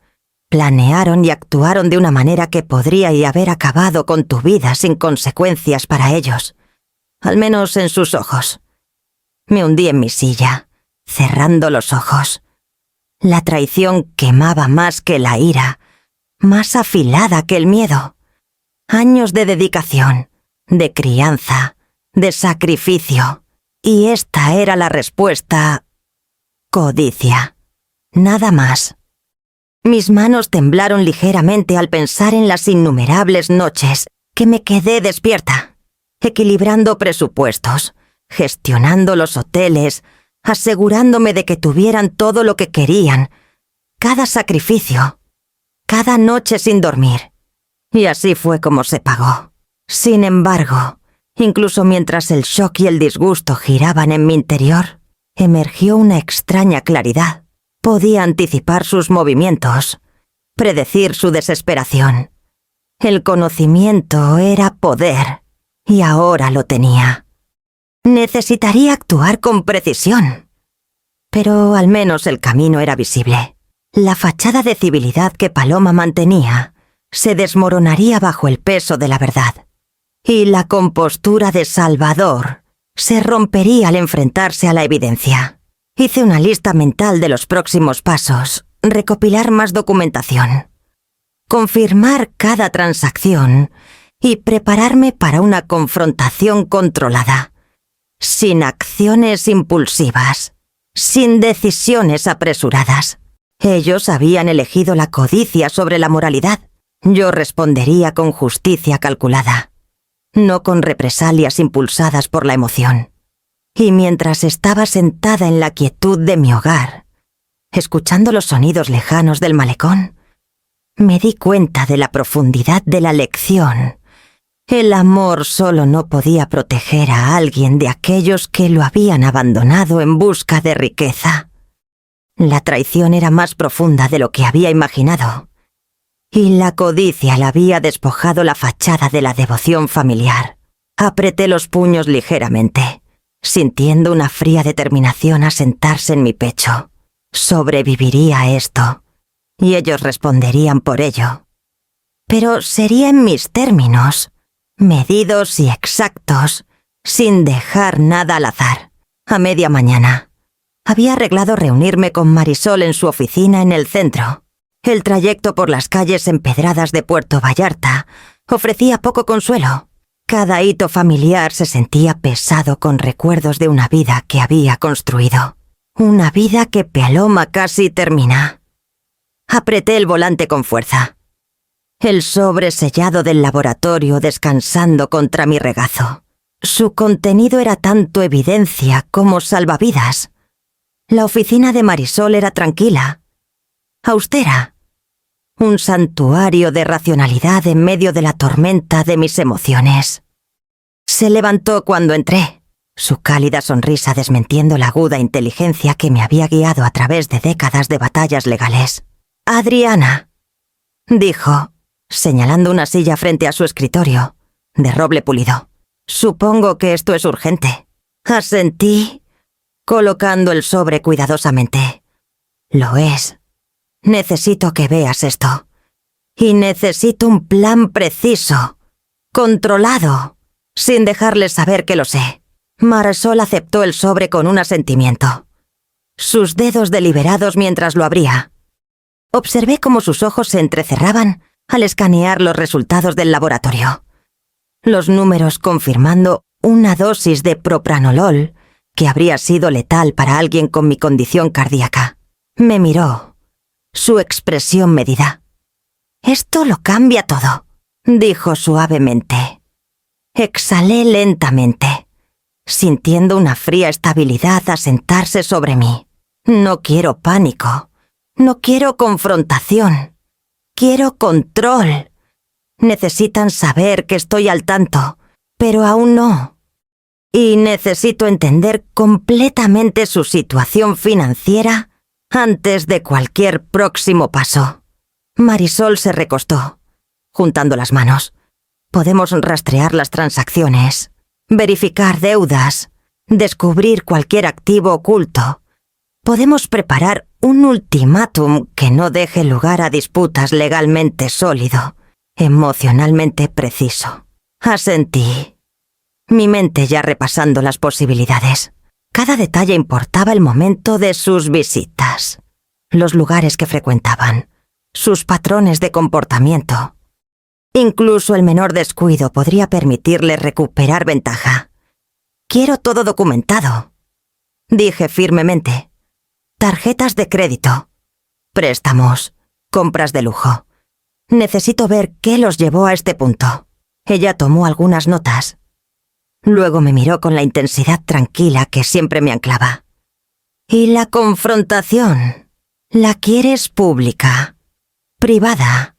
[SPEAKER 1] planearon y actuaron de una manera que podría haber acabado con tu vida sin consecuencias para ellos. Al menos en sus ojos. Me hundí en mi silla, cerrando los ojos. La traición quemaba más que la ira, más afilada que el miedo. Años de dedicación, de crianza, de sacrificio. Y esta era la respuesta: codicia. Nada más. Mis manos temblaron ligeramente al pensar en las innumerables noches que me quedé despierta, equilibrando presupuestos, gestionando los hoteles, asegurándome de que tuvieran todo lo que querían, cada sacrificio, cada noche sin dormir. Y así fue como se pagó. Sin embargo, incluso mientras el shock y el disgusto giraban en mi interior, emergió una extraña claridad. Podía anticipar sus movimientos, predecir su desesperación. El conocimiento era poder, y ahora lo tenía. Necesitaría actuar con precisión. Pero al menos el camino era visible. La fachada de civilidad que Paloma mantenía se desmoronaría bajo el peso de la verdad. Y la compostura de Salvador se rompería al enfrentarse a la evidencia. Hice una lista mental de los próximos pasos, recopilar más documentación, confirmar cada transacción y prepararme para una confrontación controlada, sin acciones impulsivas, sin decisiones apresuradas. Ellos habían elegido la codicia sobre la moralidad. Yo respondería con justicia calculada, no con represalias impulsadas por la emoción. Y mientras estaba sentada en la quietud de mi hogar, escuchando los sonidos lejanos del malecón, me di cuenta de la profundidad de la lección. El amor solo no podía proteger a alguien de aquellos que lo habían abandonado en busca de riqueza. La traición era más profunda de lo que había imaginado, y la codicia le había despojado la fachada de la devoción familiar. Apreté los puños ligeramente, sintiendo una fría determinación asentarse en mi pecho. Sobreviviría a esto, y ellos responderían por ello. Pero sería en mis términos, medidos y exactos, sin dejar nada al azar. A media mañana, había arreglado reunirme con Marisol en su oficina en el centro. El trayecto por las calles empedradas de Puerto Vallarta ofrecía poco consuelo. Cada hito familiar se sentía pesado con recuerdos de una vida que había construido. Una vida que Paloma casi termina. Apreté el volante con fuerza. El sobre sellado del laboratorio descansando contra mi regazo. Su contenido era tanto evidencia como salvavidas. La oficina de Marisol era tranquila, austera. Un santuario de racionalidad en medio de la tormenta de mis emociones. Se levantó cuando entré, su cálida sonrisa desmintiendo la aguda inteligencia que me había guiado a través de décadas de batallas legales. «Adriana», dijo, señalando una silla frente a su escritorio, de roble pulido. «Supongo que esto es urgente». Asentí, colocando el sobre cuidadosamente. «Lo es. Necesito que veas esto. Y necesito un plan preciso, Controlado, sin dejarles saber que lo sé. Marisol aceptó el sobre con un asentimiento. Sus dedos deliberados mientras lo abría. Observé cómo sus ojos se entrecerraban al escanear los resultados del laboratorio. Los números confirmando una dosis de propranolol que habría sido letal para alguien con mi condición cardíaca. Me miró. Su expresión medida. «Esto lo cambia todo», dijo suavemente. Exhalé lentamente, sintiendo una fría estabilidad asentarse sobre mí. No quiero pánico. No quiero confrontación. Quiero control. Necesitan saber que estoy al tanto, pero aún no. Y necesito entender completamente su situación financiera antes de cualquier próximo paso. Marisol se recostó, juntando las manos. Podemos rastrear las transacciones, verificar deudas, descubrir cualquier activo oculto. Podemos preparar un ultimátum que no deje lugar a disputas legalmente sólido, emocionalmente preciso. Asentí. Mi mente ya repasando las posibilidades. Cada detalle importaba el momento de sus visitas, los lugares que frecuentaban, sus patrones de comportamiento. Incluso el menor descuido podría permitirle recuperar ventaja. Quiero todo documentado, dije firmemente. Tarjetas de crédito, préstamos, compras de lujo. Necesito ver qué los llevó a este punto. Ella tomó algunas notas. Luego me miró con la intensidad tranquila que siempre me anclaba. ¿Y la confrontación? ¿La quieres pública, privada,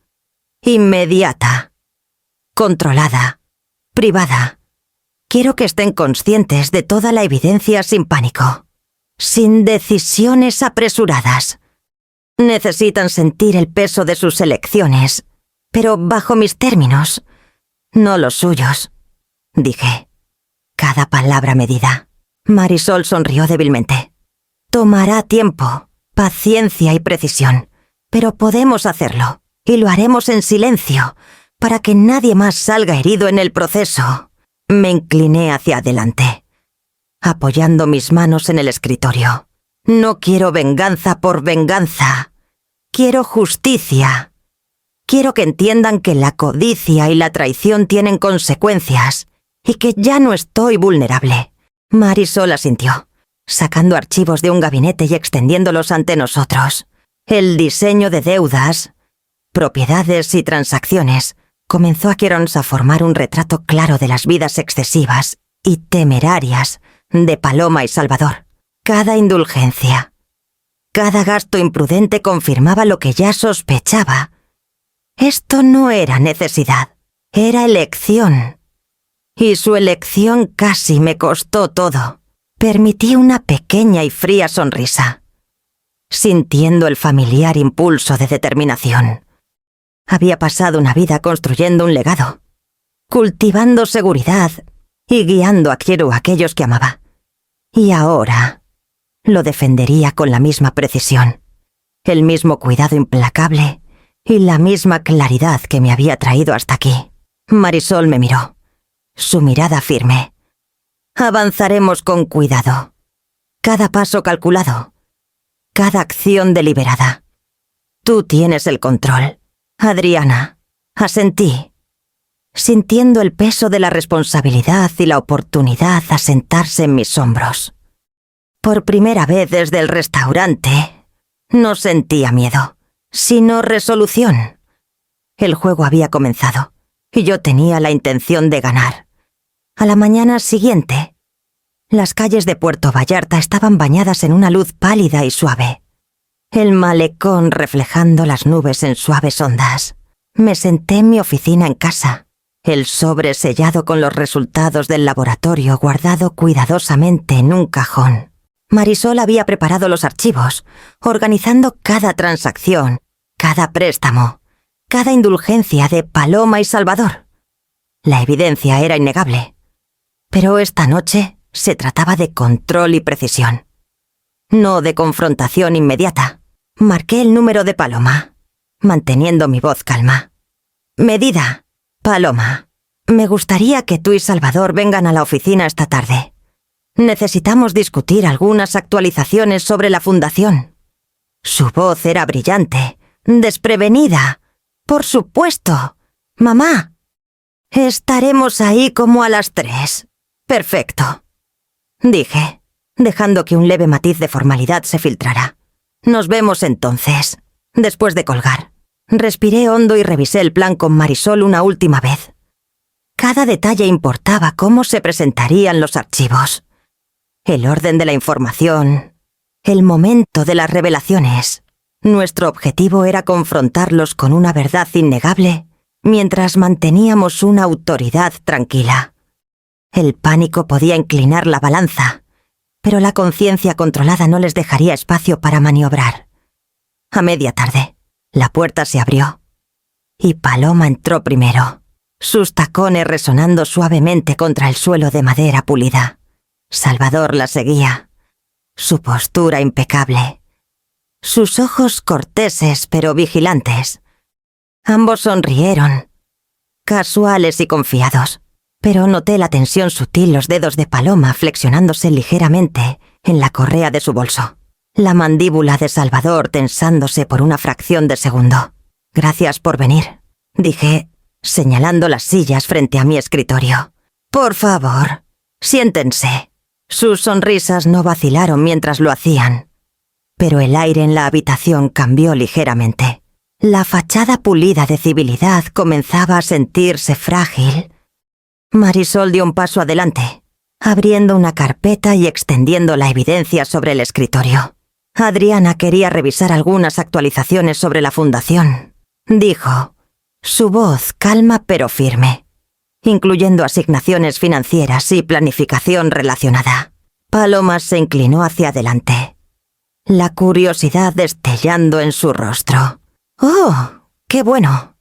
[SPEAKER 1] inmediata, controlada, privada? Quiero que estén conscientes de toda la evidencia sin pánico, sin decisiones apresuradas. Necesitan sentir el peso de sus elecciones, pero bajo mis términos, no los suyos, dije. Cada palabra medida. Marisol sonrió débilmente. Tomará tiempo, paciencia y precisión, pero podemos hacerlo, y lo haremos en silencio, para que nadie más salga herido en el proceso. Me incliné hacia adelante, apoyando mis manos en el escritorio. No quiero venganza por venganza. Quiero justicia. Quiero que entiendan que la codicia y la traición tienen consecuencias y que ya no estoy vulnerable. Marisol asintió, sacando archivos de un gabinete y extendiéndolos ante nosotros. El diseño de deudas, propiedades y transacciones comenzó a querernos a formar un retrato claro de las vidas excesivas y temerarias de Paloma y Salvador. Cada indulgencia, cada gasto imprudente confirmaba lo que ya sospechaba. Esto no era necesidad, era elección. Y su elección casi me costó todo. Permití una pequeña y fría sonrisa, sintiendo el familiar impulso de determinación. Había pasado una vida construyendo un legado, cultivando seguridad y guiando a aquellos que amaba. Y ahora lo defendería con la misma precisión, el mismo cuidado implacable y la misma claridad que me había traído hasta aquí. Marisol me miró, su mirada firme. Avanzaremos con cuidado, cada paso calculado, cada acción deliberada. Tú tienes el control, Adriana. Asentí, sintiendo el peso de la responsabilidad y la oportunidad asentarse en mis hombros. Por primera vez desde el restaurante, no sentía miedo, sino resolución. El juego había comenzado, y yo tenía la intención de ganar. A la mañana siguiente, las calles de Puerto Vallarta estaban bañadas en una luz pálida y suave. El malecón reflejando las nubes en suaves ondas. Me senté en mi oficina en casa, el sobre sellado con los resultados del laboratorio guardado cuidadosamente en un cajón. Marisol había preparado los archivos, organizando cada transacción, cada préstamo, cada indulgencia de Paloma y Salvador. La evidencia era innegable. Pero esta noche se trataba de control y precisión, no de confrontación inmediata. Marqué el número de Paloma, manteniendo mi voz calma. Medida, Paloma. Me gustaría que tú y Salvador vengan a la oficina esta tarde. Necesitamos discutir algunas actualizaciones sobre la fundación. Su voz era brillante, desprevenida. Por supuesto. Mamá. Estaremos ahí como a las 3. Perfecto. Dije, dejando que un leve matiz de formalidad se filtrara. Nos vemos entonces. Después de colgar, respiré hondo y revisé el plan con Marisol una última vez. Cada detalle importaba cómo se presentarían los archivos. El orden de la información, el momento de las revelaciones. Nuestro objetivo era confrontarlos con una verdad innegable mientras manteníamos una autoridad tranquila. El pánico podía inclinar la balanza, pero la conciencia controlada no les dejaría espacio para maniobrar. A media tarde, la puerta se abrió y Paloma entró primero, sus tacones resonando suavemente contra el suelo de madera pulida. Salvador la seguía, su postura impecable, sus ojos corteses pero vigilantes. Ambos sonrieron, casuales y confiados, pero noté la tensión sutil, los dedos de Paloma flexionándose ligeramente en la correa de su bolso, la mandíbula de Salvador tensándose por una fracción de segundo. «Gracias por venir», dije, señalando las sillas frente a mi escritorio. «Por favor, siéntense». Sus sonrisas no vacilaron mientras lo hacían, pero el aire en la habitación cambió ligeramente. La fachada pulida de civilidad comenzaba a sentirse frágil. Marisol dio un paso adelante, abriendo una carpeta y extendiendo la evidencia sobre el escritorio. Adriana quería revisar algunas actualizaciones sobre la fundación, dijo, su voz calma pero firme, incluyendo asignaciones financieras y planificación relacionada. Paloma se inclinó hacia adelante, la curiosidad destellando en su rostro. «Oh, qué bueno.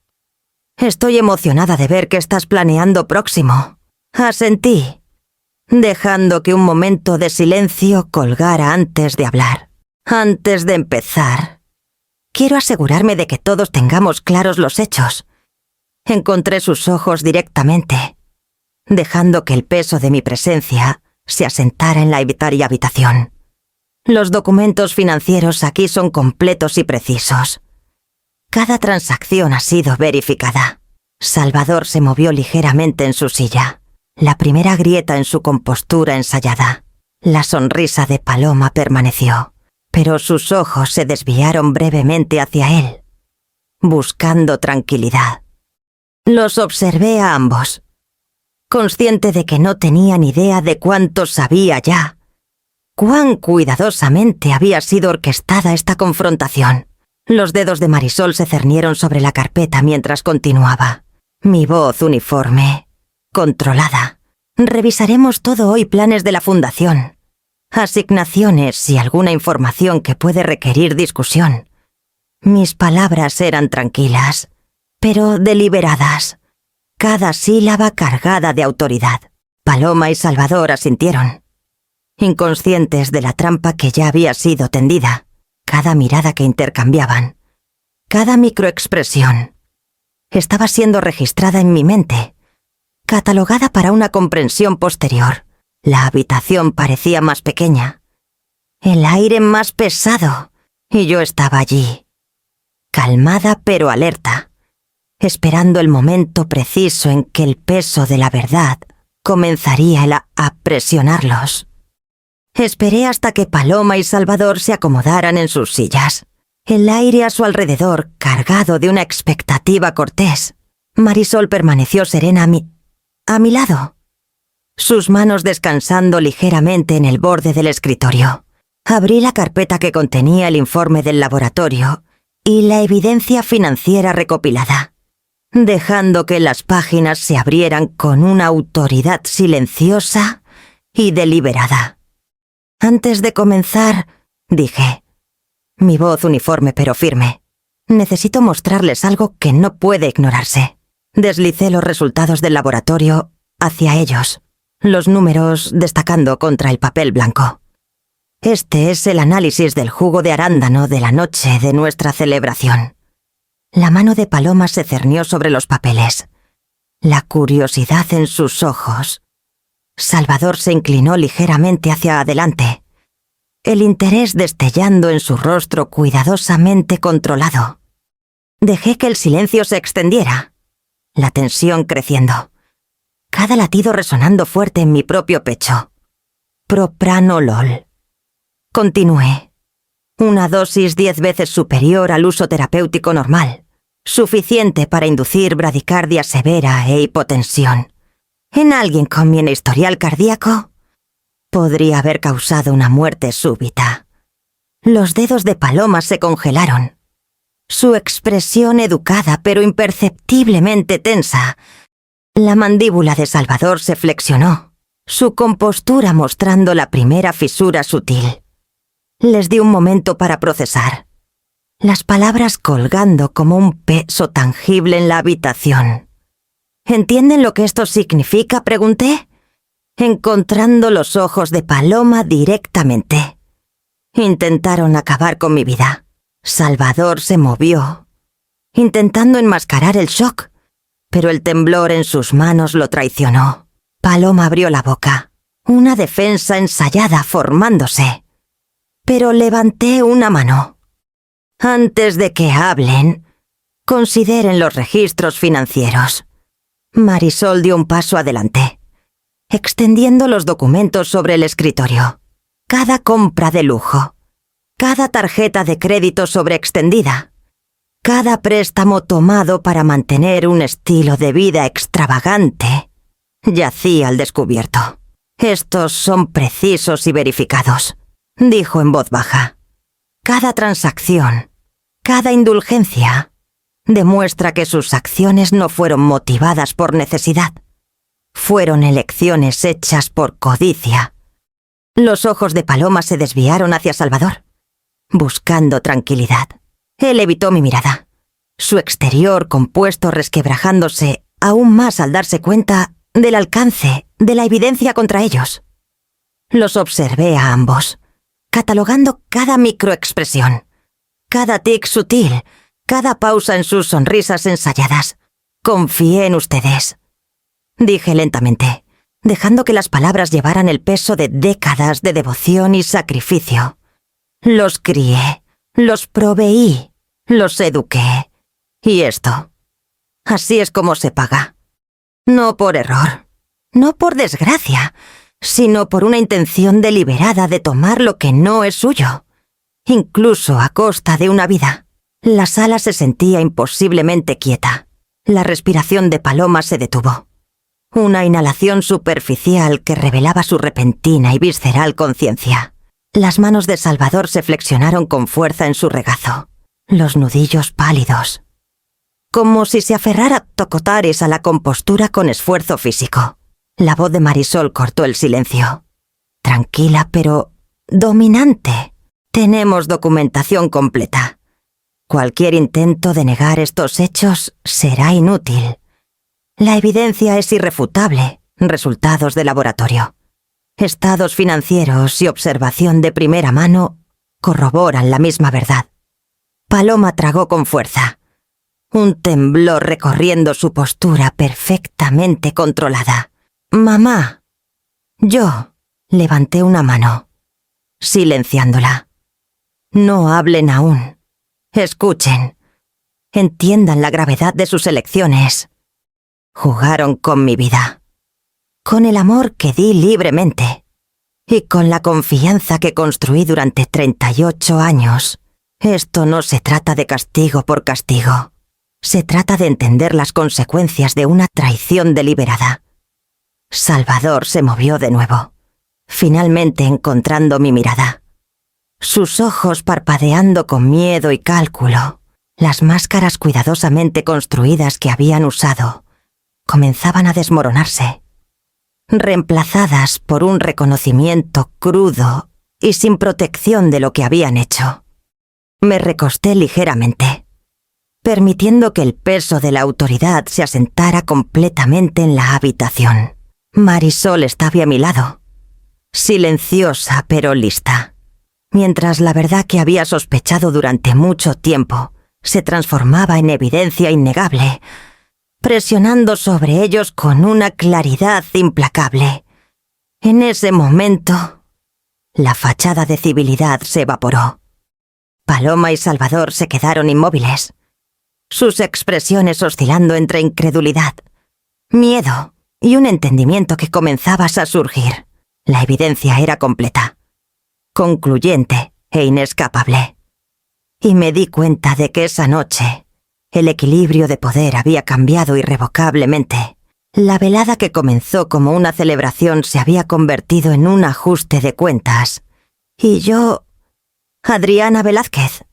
[SPEAKER 1] Estoy emocionada de ver qué estás planeando próximo», asentí, dejando que un momento de silencio colgara antes de hablar. «Antes de empezar, quiero asegurarme de que todos tengamos claros los hechos». Encontré sus ojos directamente, dejando que el peso de mi presencia se asentara en la habitación. Los documentos financieros aquí son completos y precisos. Cada transacción ha sido verificada. Salvador se movió ligeramente en su silla, la primera grieta en su compostura ensayada. La sonrisa de Paloma permaneció, pero sus ojos se desviaron brevemente hacia él, buscando tranquilidad. Los observé a ambos, consciente de que no tenían idea de cuánto sabía ya, cuán cuidadosamente había sido orquestada esta confrontación. Los dedos de Marisol se cernieron sobre la carpeta mientras continuaba. Mi voz uniforme, controlada. Revisaremos todo hoy: planes de la fundación, asignaciones y alguna información que puede requerir discusión. Mis palabras eran tranquilas, pero deliberadas, cada sílaba cargada de autoridad. Paloma y Salvador asintieron, inconscientes de la trampa que ya había sido tendida. Cada mirada que intercambiaban, cada microexpresión, estaba siendo registrada en mi mente, catalogada para una comprensión posterior. La habitación parecía más pequeña, el aire más pesado, y yo estaba allí, calmada pero alerta, esperando el momento preciso en que el peso de la verdad comenzaría a presionarlos. Esperé hasta que Paloma y Salvador se acomodaran en sus sillas, el aire a su alrededor cargado de una expectativa cortés. Marisol permaneció serena a mi lado, sus manos descansando ligeramente en el borde del escritorio. Abrí la carpeta que contenía el informe del laboratorio y la evidencia financiera recopilada, dejando que las páginas se abrieran con una autoridad silenciosa y deliberada. «Antes de comenzar», dije, mi voz uniforme pero firme, «necesito mostrarles algo que no puede ignorarse». Deslicé los resultados del laboratorio hacia ellos, los números destacando contra el papel blanco. «Este es el análisis del jugo de arándano de la noche de nuestra celebración». La mano de Paloma se cernió sobre los papeles. la curiosidad en sus ojos. Salvador se inclinó ligeramente hacia adelante, el interés destellando en su rostro cuidadosamente controlado. Dejé que el silencio se extendiera, la tensión creciendo, cada latido resonando fuerte en mi propio pecho. Propranolol. Continué. Una dosis 10 veces superior al uso terapéutico normal, suficiente para inducir bradicardia severa e hipotensión. En alguien con mi historial cardíaco, podría haber causado una muerte súbita. Los dedos de Paloma se congelaron. Su expresión educada pero imperceptiblemente tensa. La mandíbula de Salvador se flexionó, su compostura mostrando la primera fisura sutil. Les di un momento para procesar, las palabras colgando como un peso tangible en la habitación. ¿Entienden lo que esto significa?, pregunté, encontrando los ojos de Paloma directamente. Intentaron acabar con mi vida. Salvador se movió, intentando enmascarar el shock, pero el temblor en sus manos lo traicionó. Paloma abrió la boca, una defensa ensayada formándose. Pero levanté una mano. Antes de que hablen, consideren los registros financieros. Marisol dio un paso adelante, extendiendo los documentos sobre el escritorio. Cada compra de lujo, cada tarjeta de crédito sobreextendida, cada préstamo tomado para mantener un estilo de vida extravagante, yacía al descubierto. Estos son precisos y verificados, dijo en voz baja. Cada transacción, cada indulgencia, demuestra que sus acciones no fueron motivadas por necesidad. Fueron elecciones hechas por codicia. Los ojos de Paloma se desviaron hacia Salvador, buscando tranquilidad. Él evitó mi mirada, su exterior compuesto resquebrajándose aún más al darse cuenta del alcance de la evidencia contra ellos. Los observé a ambos, catalogando cada microexpresión, cada tic sutil, cada pausa en sus sonrisas ensayadas. Confié en ustedes, dije lentamente, dejando que las palabras llevaran el peso de décadas de devoción y sacrificio. Los crié, los proveí, los eduqué. Y esto, así es como se paga. No por error, no por desgracia, sino por una intención deliberada de tomar lo que no es suyo, incluso a costa de una vida. La sala se sentía imposiblemente quieta. La respiración de Paloma se detuvo. Una inhalación superficial que revelaba su repentina y visceral conciencia. Las manos de Salvador se flexionaron con fuerza en su regazo, los nudillos pálidos, como si se aferrara Tocotares a la compostura con esfuerzo físico. La voz de Marisol cortó el silencio. Tranquila, pero dominante. Tenemos documentación completa. Cualquier intento de negar estos hechos será inútil. La evidencia es irrefutable. Resultados de laboratorio, estados financieros y observación de primera mano corroboran la misma verdad. Paloma tragó con fuerza, un temblor recorriendo su postura perfectamente controlada. «Mamá». Yo levanté una mano, silenciándola. «No hablen aún. Escuchen. Entiendan la gravedad de sus elecciones. Jugaron con mi vida, con el amor que di libremente y con la confianza que construí durante 38 años. Esto no se trata de castigo por castigo. Se trata de entender las consecuencias de una traición deliberada». Salvador se movió de nuevo, finalmente encontrando mi mirada. Sus ojos parpadeando con miedo y cálculo, las máscaras cuidadosamente construidas que habían usado, comenzaban a desmoronarse, reemplazadas por un reconocimiento crudo y sin protección de lo que habían hecho. Me recosté ligeramente, permitiendo que el peso de la autoridad se asentara completamente en la habitación. Marisol estaba a mi lado, silenciosa pero lista, mientras la verdad que había sospechado durante mucho tiempo se transformaba en evidencia innegable. presionando sobre ellos con una claridad implacable. En ese momento, la fachada de civilidad se evaporó. Paloma y Salvador se quedaron inmóviles, sus expresiones oscilando entre incredulidad, miedo y un entendimiento que comenzaba a surgir. La evidencia era completa, concluyente e inescapable. Y me di cuenta de que esa noche el equilibrio de poder había cambiado irrevocablemente. La velada que comenzó como una celebración se había convertido en un ajuste de cuentas. Y yo, Adriana Velázquez,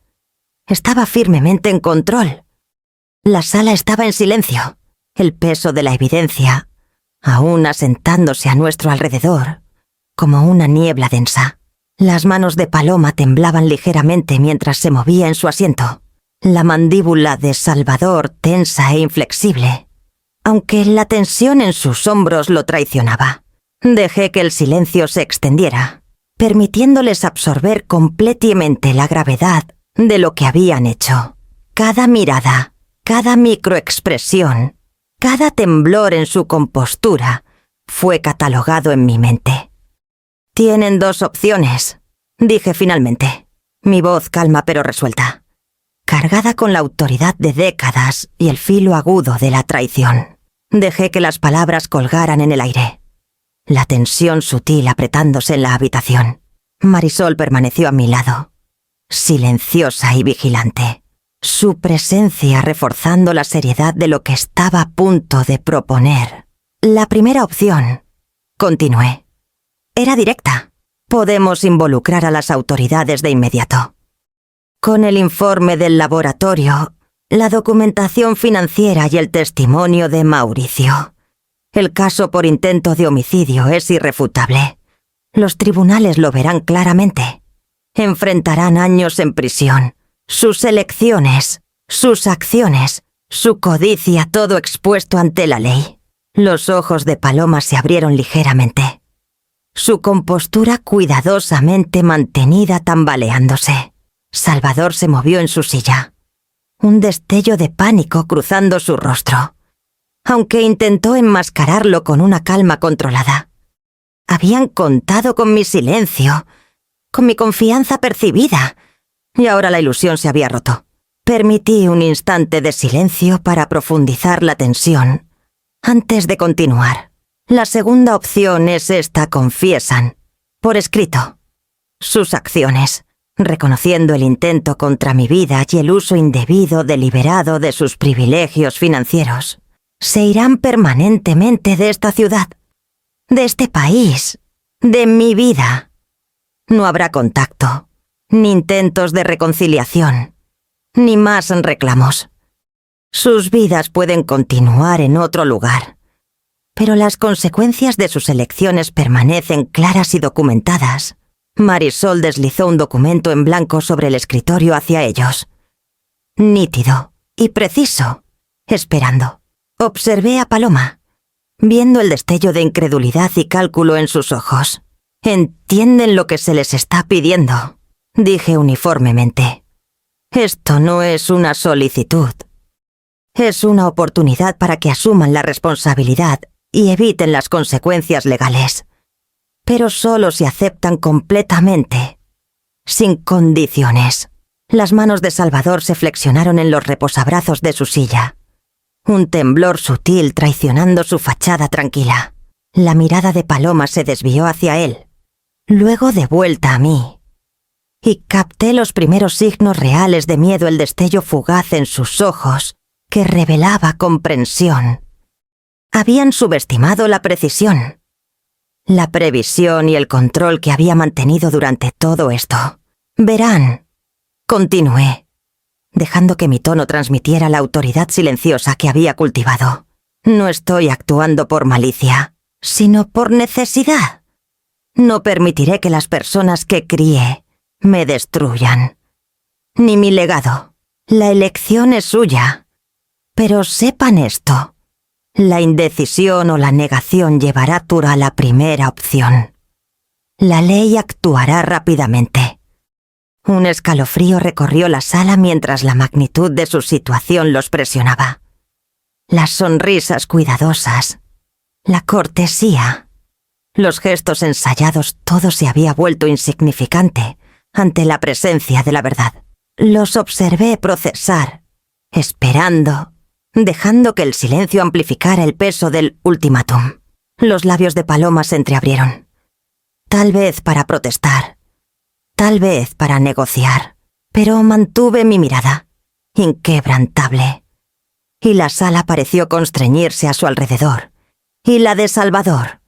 [SPEAKER 1] estaba firmemente en control. La sala estaba en silencio, el peso de la evidencia aún asentándose a nuestro alrededor, como una niebla densa. Las manos de Paloma temblaban ligeramente mientras se movía en su asiento, la mandíbula de Salvador tensa e inflexible, aunque la tensión en sus hombros lo traicionaba. Dejé que el silencio se extendiera, permitiéndoles absorber completamente la gravedad de lo que habían hecho. Cada mirada, cada microexpresión, cada temblor en su compostura fue catalogado en mi mente. «Tienen dos opciones», dije finalmente, mi voz calma pero resuelta, cargada con la autoridad de décadas y el filo agudo de la traición. Dejé que las palabras colgaran en el aire, la tensión sutil apretándose en la habitación. Marisol permaneció a mi lado, silenciosa y vigilante, su presencia reforzando la seriedad de lo que estaba a punto de proponer. La primera opción, continué, era directa. Podemos involucrar a las autoridades de inmediato. Con el informe del laboratorio, la documentación financiera y el testimonio de Mauricio. El caso por intento de homicidio es irrefutable. Los tribunales lo verán claramente. Enfrentarán años en prisión. Sus elecciones, sus acciones, su codicia, todo expuesto ante la ley. Los ojos de Paloma se abrieron ligeramente, su compostura cuidadosamente mantenida tambaleándose. Salvador se movió en su silla, un destello de pánico cruzando su rostro, aunque intentó enmascararlo con una calma controlada. Habían contado con mi silencio, con mi confianza percibida, y ahora la ilusión se había roto. Permití un instante de silencio para profundizar la tensión antes de continuar. La segunda opción es esta, confiesan, por escrito, sus acciones, reconociendo el intento contra mi vida y el uso indebido deliberado de sus privilegios financieros. Se irán permanentemente de esta ciudad, de este país, de mi vida. No habrá contacto, ni intentos de reconciliación, ni más reclamos. Sus vidas pueden continuar en otro lugar, pero las consecuencias de sus elecciones permanecen claras y documentadas. Marisol deslizó un documento en blanco sobre el escritorio hacia ellos. Nítido y preciso, esperando. Observé a Paloma, viendo el destello de incredulidad y cálculo en sus ojos. «Entienden lo que se les está pidiendo», dije uniformemente. «Esto no es una solicitud. Es una oportunidad para que asuman la responsabilidad y eviten las consecuencias legales. Pero solo si aceptan completamente, sin condiciones». Las manos de Salvador se flexionaron en los reposabrazos de su silla, un temblor sutil traicionando su fachada tranquila. La mirada de Paloma se desvió hacia él, luego de vuelta a mí, y capté los primeros signos reales de miedo, el destello fugaz en sus ojos que revelaba comprensión. Habían subestimado la precisión, la previsión y el control que había mantenido durante todo esto. «Verán», continué, dejando que mi tono transmitiera la autoridad silenciosa que había cultivado. «No estoy actuando por malicia, sino por necesidad. No permitiré que las personas que crié me destruyan. Ni mi legado. La elección es suya. Pero sepan esto. La indecisión o la negación llevará a la primera opción. La ley actuará rápidamente». Un escalofrío recorrió la sala mientras la magnitud de su situación los presionaba. Las sonrisas cuidadosas, la cortesía, los gestos ensayados, todo se había vuelto insignificante ante la presencia de la verdad. Los observé procesar, esperando, dejando que el silencio amplificara el peso del ultimátum. Los labios de Paloma se entreabrieron. Tal vez para protestar, tal vez para negociar, pero mantuve mi mirada, inquebrantable. Y la sala pareció constreñirse a su alrededor, y la de Salvador.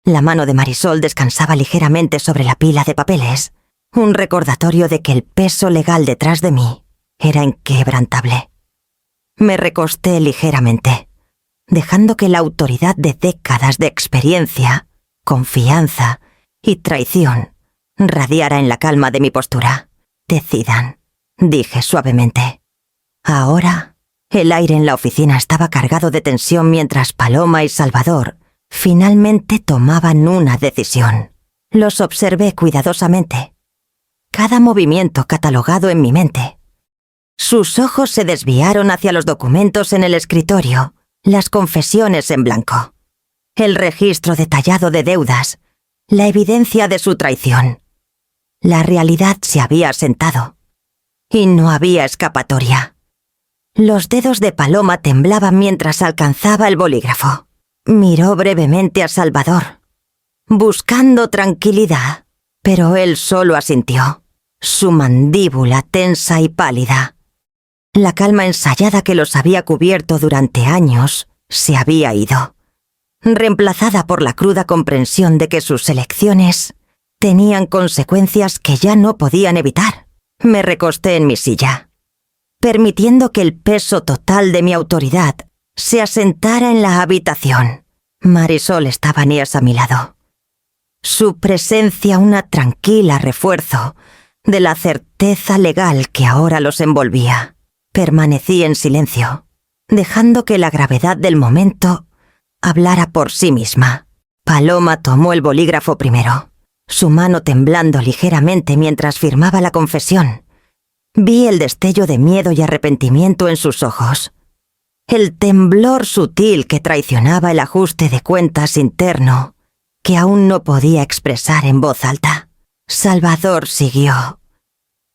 [SPEAKER 1] La mano de Marisol descansaba ligeramente sobre la pila de papeles, un recordatorio de que el peso legal detrás de mí era inquebrantable. Me recosté ligeramente, dejando que la autoridad de décadas de experiencia, confianza y traición radiara en la calma de mi postura. Decidan, dije suavemente. Ahora, el aire en la oficina estaba cargado de tensión mientras Paloma y Salvador finalmente tomaban una decisión. Los observé cuidadosamente. Cada movimiento catalogado en mi mente. Sus ojos se desviaron hacia los documentos en el escritorio, las confesiones en blanco, el registro detallado de deudas, la evidencia de su traición. La realidad se había asentado, y no había escapatoria. Los dedos de Paloma temblaban mientras alcanzaba el bolígrafo. Miró brevemente a Salvador, buscando tranquilidad, pero él solo asintió, su mandíbula tensa y pálida. La calma ensayada que los había cubierto durante años se había ido, reemplazada por la cruda comprensión de que sus elecciones tenían consecuencias que ya no podían evitar. Me recosté en mi silla, permitiendo que el peso total de mi autoridad se asentara en la habitación. Marisol estaba Nieves a mi lado. Su presencia una tranquila refuerzo de la certeza legal que ahora los envolvía. Permanecí en silencio, dejando que la gravedad del momento hablara por sí misma. Paloma tomó el bolígrafo primero, su mano temblando ligeramente mientras firmaba la confesión. Vi el destello de miedo y arrepentimiento en sus ojos. El temblor sutil que traicionaba el ajuste de cuentas interno, que aún no podía expresar en voz alta. Salvador siguió.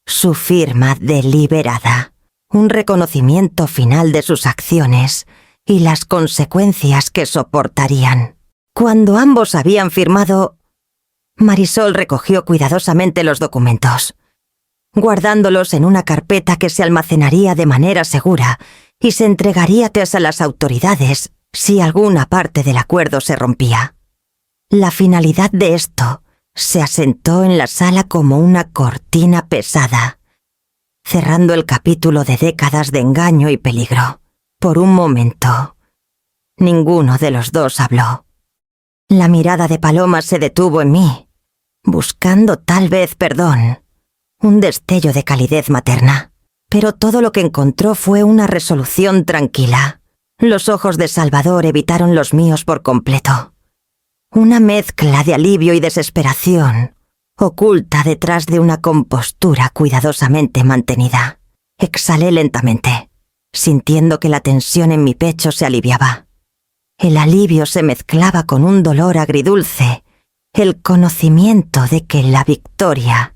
[SPEAKER 1] Su firma deliberada, un reconocimiento final de sus acciones y las consecuencias que soportarían. Cuando ambos habían firmado, Marisol recogió cuidadosamente los documentos, guardándolos en una carpeta que se almacenaría de manera segura y se entregaría a las autoridades si alguna parte del acuerdo se rompía. La finalidad de esto se asentó en la sala como una cortina pesada, cerrando el capítulo de décadas de engaño y peligro. Por un momento, ninguno de los dos habló. La mirada de Paloma se detuvo en mí, buscando tal vez perdón, un destello de calidez materna. Pero todo lo que encontró fue una resolución tranquila. Los ojos de Salvador evitaron los míos por completo. Una mezcla de alivio y desesperación, oculta detrás de una compostura cuidadosamente mantenida. Exhalé lentamente, sintiendo que la tensión en mi pecho se aliviaba. El alivio se mezclaba con un dolor agridulce, el conocimiento de que la victoria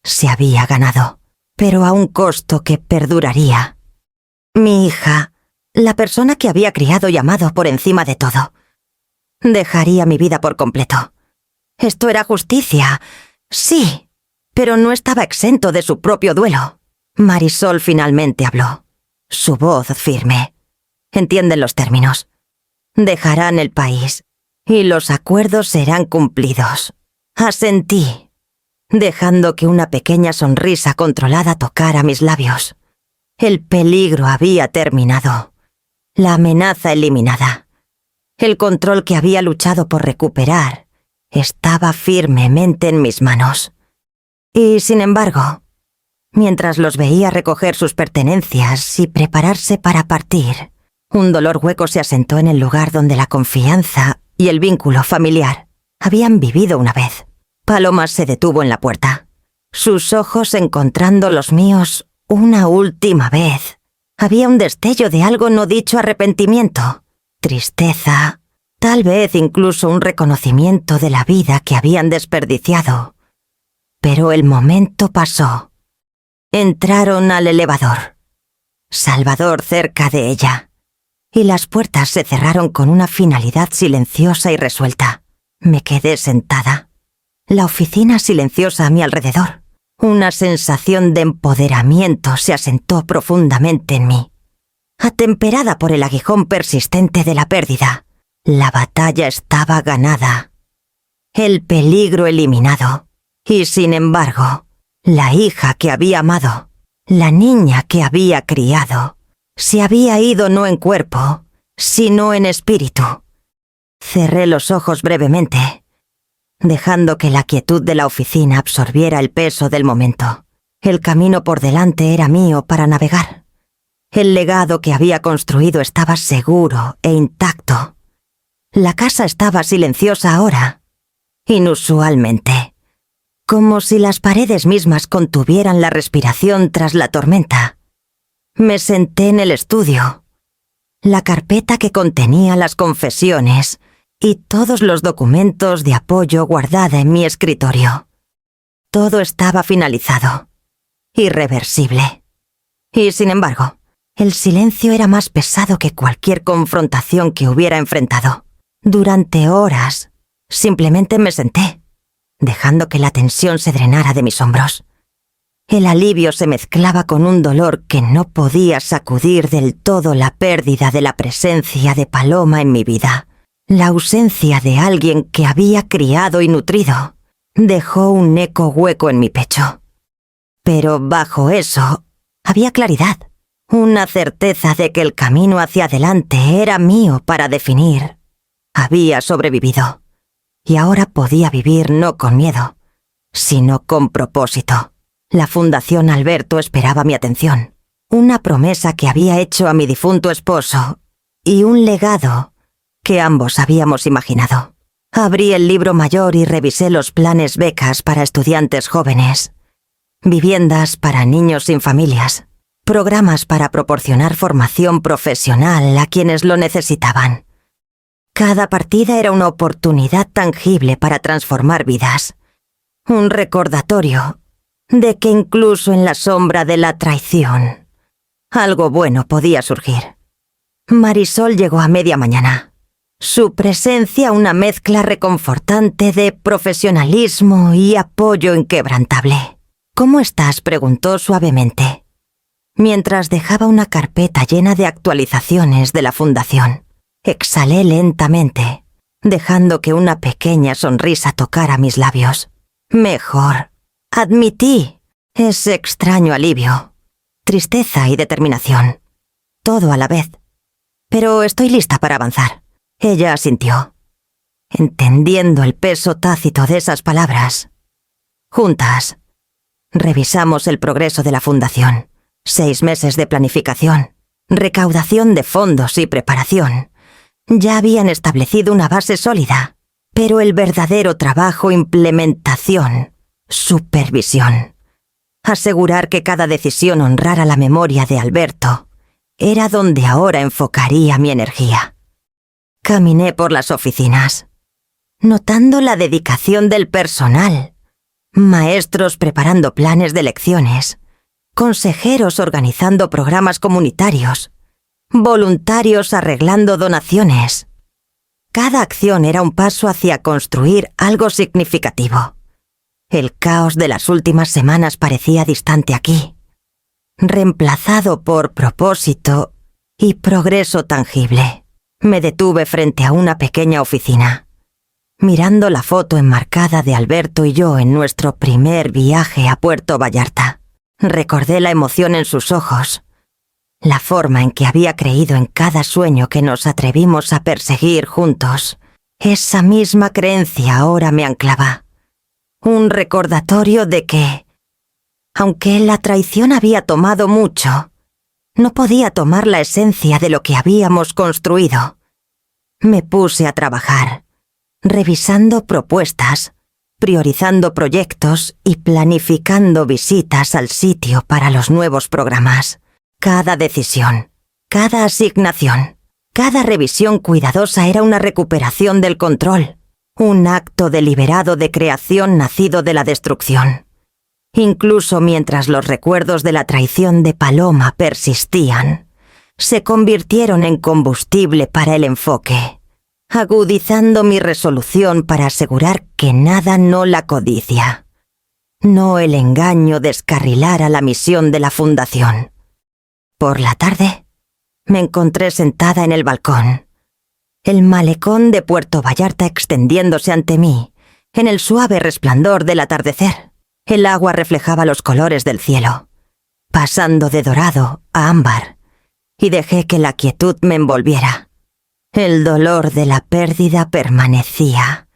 [SPEAKER 1] se había ganado, pero a un costo que perduraría. Mi hija, la persona que había criado y amado por encima de todo, dejaría mi vida por completo. Esto era justicia, sí, pero no estaba exento de su propio duelo. Marisol finalmente habló, su voz firme. Entienden los términos. Dejarán el país, y los acuerdos serán cumplidos. Asentí, dejando que una pequeña sonrisa controlada tocara mis labios. El peligro había terminado, la amenaza eliminada. El control que había luchado por recuperar estaba firmemente en mis manos. Y, sin embargo, mientras los veía recoger sus pertenencias y prepararse para partir, un dolor hueco se asentó en el lugar donde la confianza y el vínculo familiar habían vivido una vez. Paloma se detuvo en la puerta, sus ojos encontrando los míos una última vez, Había un destello de algo no dicho arrepentimiento, tristeza, tal vez incluso un reconocimiento de la vida que habían desperdiciado. Pero el momento pasó. Entraron al elevador. Salvador cerca de ella. Y las puertas se cerraron con una finalidad silenciosa y resuelta. Me quedé sentada. La oficina silenciosa a mi alrededor. Una sensación de empoderamiento se asentó profundamente en mí. Atemperada por el aguijón persistente de la pérdida, la batalla estaba ganada. El peligro eliminado. Y sin embargo, la hija que había amado, la niña que había criado, se había ido no en cuerpo, sino en espíritu. Cerré los ojos brevemente, dejando que la quietud de la oficina absorbiera el peso del momento. El camino por delante era mío para navegar. El legado que había construido estaba seguro e intacto. La casa estaba silenciosa ahora, inusualmente, como si las paredes mismas contuvieran la respiración tras la tormenta. Me senté en el estudio. La carpeta que contenía las confesiones y todos los documentos de apoyo guardada en mi escritorio. Todo estaba finalizado, irreversible. Y sin embargo, el silencio era más pesado que cualquier confrontación que hubiera enfrentado. Durante horas, simplemente me senté, dejando que la tensión se drenara de mis hombros. El alivio se mezclaba con un dolor que no podía sacudir del todo la pérdida de la presencia de Paloma en mi vida. La ausencia de alguien que había criado y nutrido dejó un eco hueco en mi pecho. Pero bajo eso había claridad, una certeza de que el camino hacia adelante era mío para definir. Había sobrevivido, y ahora podía vivir no con miedo, sino con propósito. La Fundación Alberto esperaba mi atención, una promesa que había hecho a mi difunto esposo y un legado que ambos habíamos imaginado. Abrí el libro mayor y revisé los planes becas para estudiantes jóvenes, viviendas para niños sin familias, programas para proporcionar formación profesional a quienes lo necesitaban. Cada partida era una oportunidad tangible para transformar vidas, un recordatorio de que incluso en la sombra de la traición, algo bueno podía surgir. Marisol llegó a media mañana. Su presencia una mezcla reconfortante de profesionalismo y apoyo inquebrantable. «¿Cómo estás?», preguntó suavemente, mientras dejaba una carpeta llena de actualizaciones de la Fundación. Exhalé lentamente, dejando que una pequeña sonrisa tocara mis labios. «Mejor», admití ese extraño alivio, tristeza y determinación, todo a la vez. «Pero estoy lista para avanzar». Ella asintió, entendiendo el peso tácito de esas palabras. Juntas, revisamos el progreso de la Fundación. 6 meses de planificación, recaudación de fondos y preparación. Ya habían establecido una base sólida, pero el verdadero trabajo, implementación, supervisión. Asegurar que cada decisión honrara la memoria de Alberto era donde ahora enfocaría mi energía. Caminé por las oficinas, notando la dedicación del personal, maestros preparando planes de lecciones, consejeros organizando programas comunitarios, voluntarios arreglando donaciones. Cada acción era un paso hacia construir algo significativo. El caos de las últimas semanas parecía distante aquí, reemplazado por propósito y progreso tangible. Me detuve frente a una pequeña oficina, mirando la foto enmarcada de Alberto y yo en nuestro primer viaje a Puerto Vallarta. Recordé la emoción en sus ojos, la forma en que había creído en cada sueño que nos atrevimos a perseguir juntos. Esa misma creencia ahora me anclaba. Un recordatorio de que, aunque la traición había tomado mucho, no podía tomar la esencia de lo que habíamos construido. Me puse a trabajar, revisando propuestas, priorizando proyectos y planificando visitas al sitio para los nuevos programas. Cada decisión, cada asignación, cada revisión cuidadosa era una recuperación del control, un acto deliberado de creación nacido de la destrucción. Incluso mientras los recuerdos de la traición de Paloma persistían, se convirtieron en combustible para el enfoque, agudizando mi resolución para asegurar que nada no la codicia. No el engaño descarrilara la misión de la fundación. Por la tarde, me encontré sentada en el balcón, el malecón de Puerto Vallarta extendiéndose ante mí, en el suave resplandor del atardecer. El agua reflejaba los colores del cielo, pasando de dorado a ámbar, y dejé que la quietud me envolviera. El dolor de la pérdida permanecía,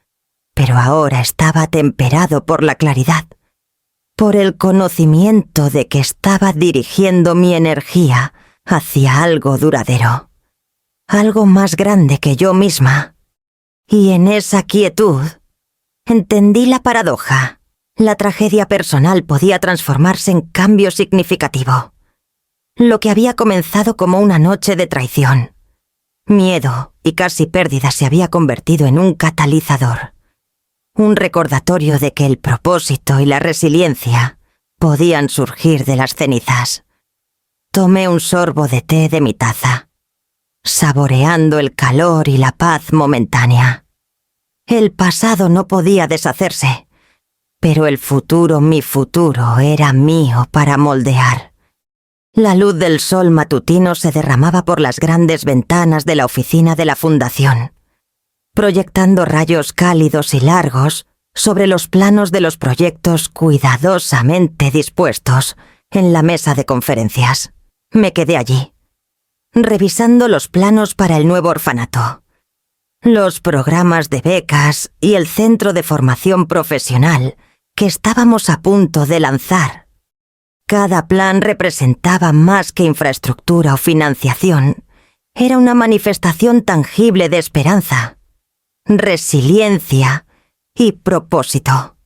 [SPEAKER 1] pero ahora estaba temperado por la claridad, por el conocimiento de que estaba dirigiendo mi energía hacia algo duradero, algo más grande que yo misma. Y en esa quietud entendí la paradoja. La tragedia personal podía transformarse en cambio significativo. Lo que había comenzado como una noche de traición, miedo y casi pérdida se había convertido en un catalizador, un recordatorio de que el propósito y la resiliencia podían surgir de las cenizas. Tomé un sorbo de té de mi taza, saboreando el calor y la paz momentánea. El pasado no podía deshacerse, pero el futuro, mi futuro, era mío para moldear. La luz del sol matutino se derramaba por las grandes ventanas de la oficina de la fundación, proyectando rayos cálidos y largos sobre los planos de los proyectos cuidadosamente dispuestos en la mesa de conferencias. Me quedé allí, revisando los planos para el nuevo orfanato, los programas de becas y el centro de formación profesional que estábamos a punto de lanzar. Cada plan representaba más que infraestructura o financiación. Era una manifestación tangible de esperanza, resiliencia y propósito.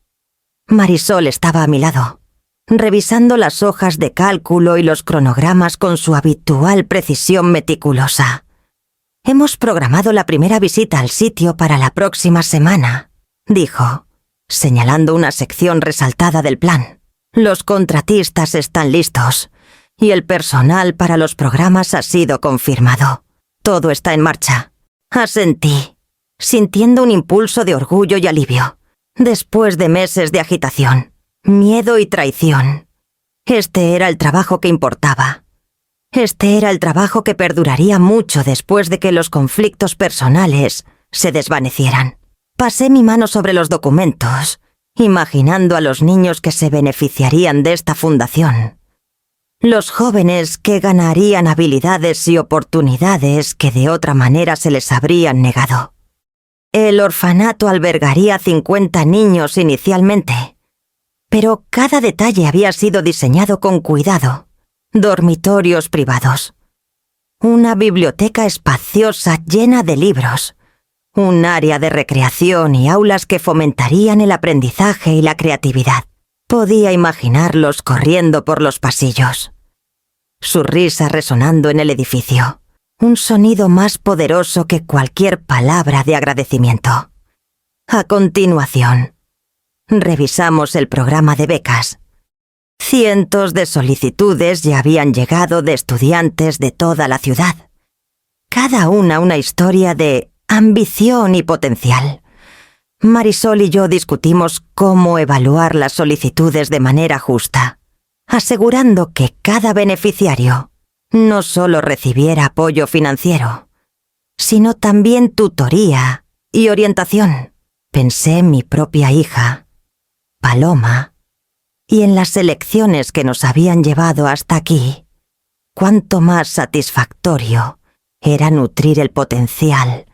[SPEAKER 1] Marisol estaba a mi lado, revisando las hojas de cálculo y los cronogramas con su habitual precisión meticulosa. «Hemos programado la primera visita al sitio para la próxima semana», dijo, señalando una sección resaltada del plan. «Los contratistas están listos y el personal para los programas ha sido confirmado. Todo está en marcha». Asentí, sintiendo un impulso de orgullo y alivio. Después de meses de agitación, miedo y traición, este era el trabajo que importaba. Este era el trabajo que perduraría mucho después de que los conflictos personales se desvanecieran. Pasé mi mano sobre los documentos, imaginando a los niños que se beneficiarían de esta fundación. Los jóvenes que ganarían habilidades y oportunidades que de otra manera se les habrían negado. El orfanato albergaría 50 niños inicialmente, pero cada detalle había sido diseñado con cuidado. Dormitorios privados, una biblioteca espaciosa llena de libros, un área de recreación y aulas que fomentarían el aprendizaje y la creatividad. Podía imaginarlos corriendo por los pasillos, su risa resonando en el edificio, un sonido más poderoso que cualquier palabra de agradecimiento. A continuación, revisamos el programa de becas. Cientos de solicitudes ya habían llegado de estudiantes de toda la ciudad, cada una historia de ambición y potencial. Marisol y yo discutimos cómo evaluar las solicitudes de manera justa, asegurando que cada beneficiario no solo recibiera apoyo financiero, sino también tutoría y orientación. Pensé en mi propia hija, Paloma, y en las elecciones que nos habían llevado hasta aquí. Cuánto más satisfactorio era nutrir el potencial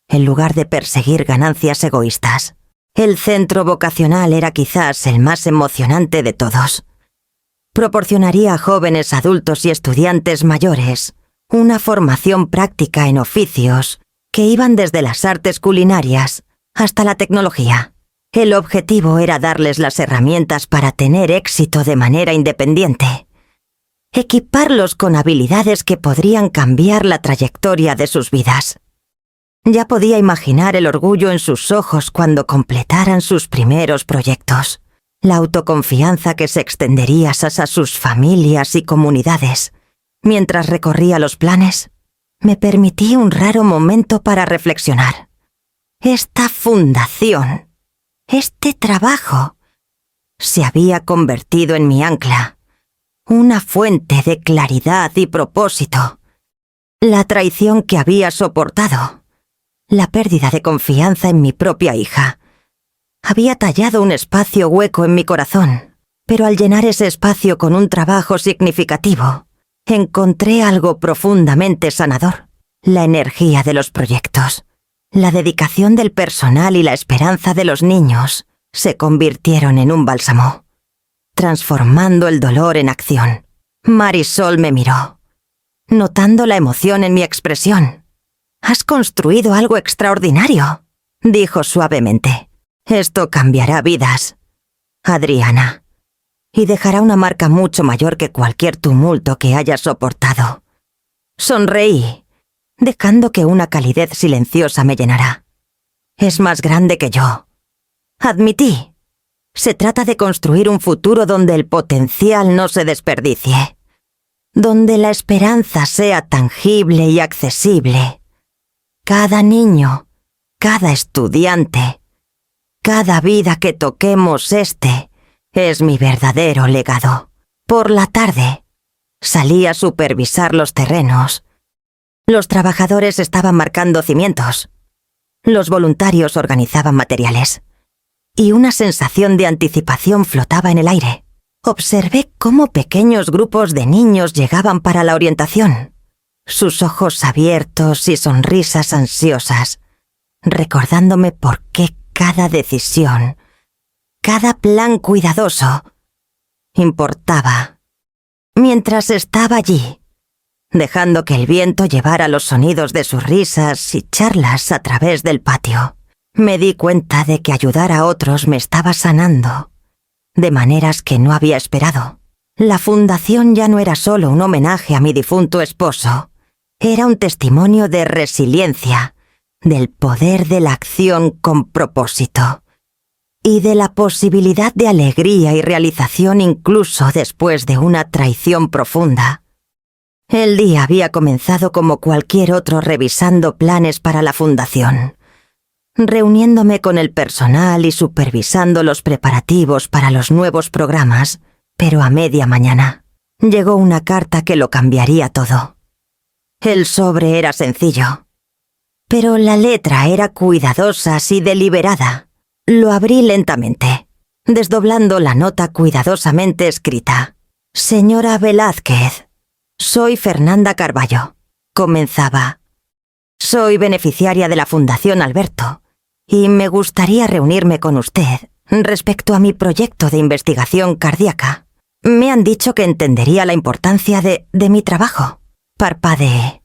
[SPEAKER 1] en lugar de perseguir ganancias egoístas. El centro vocacional era quizás el más emocionante de todos. Proporcionaría a jóvenes adultos y estudiantes mayores una formación práctica en oficios que iban desde las artes culinarias hasta la tecnología. El objetivo era darles las herramientas para tener éxito de manera independiente. equiparlos con habilidades que podrían cambiar la trayectoria de sus vidas. Ya podía imaginar el orgullo en sus ojos cuando completaran sus primeros proyectos, la autoconfianza que se extendería a sus familias y comunidades. Mientras recorría los planes, me permití un raro momento para reflexionar. Esta fundación, este trabajo, se había convertido en mi ancla, una fuente de claridad y propósito. La traición que había soportado, la pérdida de confianza en mi propia hija, había tallado un espacio hueco en mi corazón, pero al llenar ese espacio con un trabajo significativo, encontré algo profundamente sanador: la energía de los proyectos, la dedicación del personal y la esperanza de los niños se convirtieron en un bálsamo, transformando el dolor en acción. Marisol me miró, notando la emoción en mi expresión. «Has construido algo extraordinario», dijo suavemente. «Esto cambiará vidas, Adriana, y dejará una marca mucho mayor que cualquier tumulto que hayas soportado». Sonreí, dejando que una calidez silenciosa me llenara. «Es más grande que yo», admití. «Se trata de construir un futuro donde el potencial no se desperdicie, donde la esperanza sea tangible y accesible. Cada niño, cada estudiante, cada vida que toquemos, este es mi verdadero legado». Por la tarde, salí a supervisar los terrenos. Los trabajadores estaban marcando cimientos. Los voluntarios organizaban materiales. Y una sensación de anticipación flotaba en el aire. Observé cómo pequeños grupos de niños llegaban para la orientación, sus ojos abiertos y sonrisas ansiosas, recordándome por qué cada decisión, cada plan cuidadoso, importaba. Mientras estaba allí, dejando que el viento llevara los sonidos de sus risas y charlas a través del patio, me di cuenta de que ayudar a otros me estaba sanando, de maneras que no había esperado. La fundación ya no era solo un homenaje a mi difunto esposo, era un testimonio de resiliencia, del poder de la acción con propósito, y de la posibilidad de alegría y realización incluso después de una traición profunda. El día había comenzado como cualquier otro, revisando planes para la fundación, reuniéndome con el personal y supervisando los preparativos para los nuevos programas, pero a media mañana llegó una carta que lo cambiaría todo. El sobre era sencillo, pero la letra era cuidadosa y deliberada. Lo abrí lentamente, desdoblando la nota cuidadosamente escrita. «Señora Velázquez, soy Fernanda Carballo», comenzaba. «Soy beneficiaria de la Fundación Alberto y me gustaría reunirme con usted respecto a mi proyecto de investigación cardíaca. Me han dicho que entendería la importancia de mi trabajo». Parpadeé,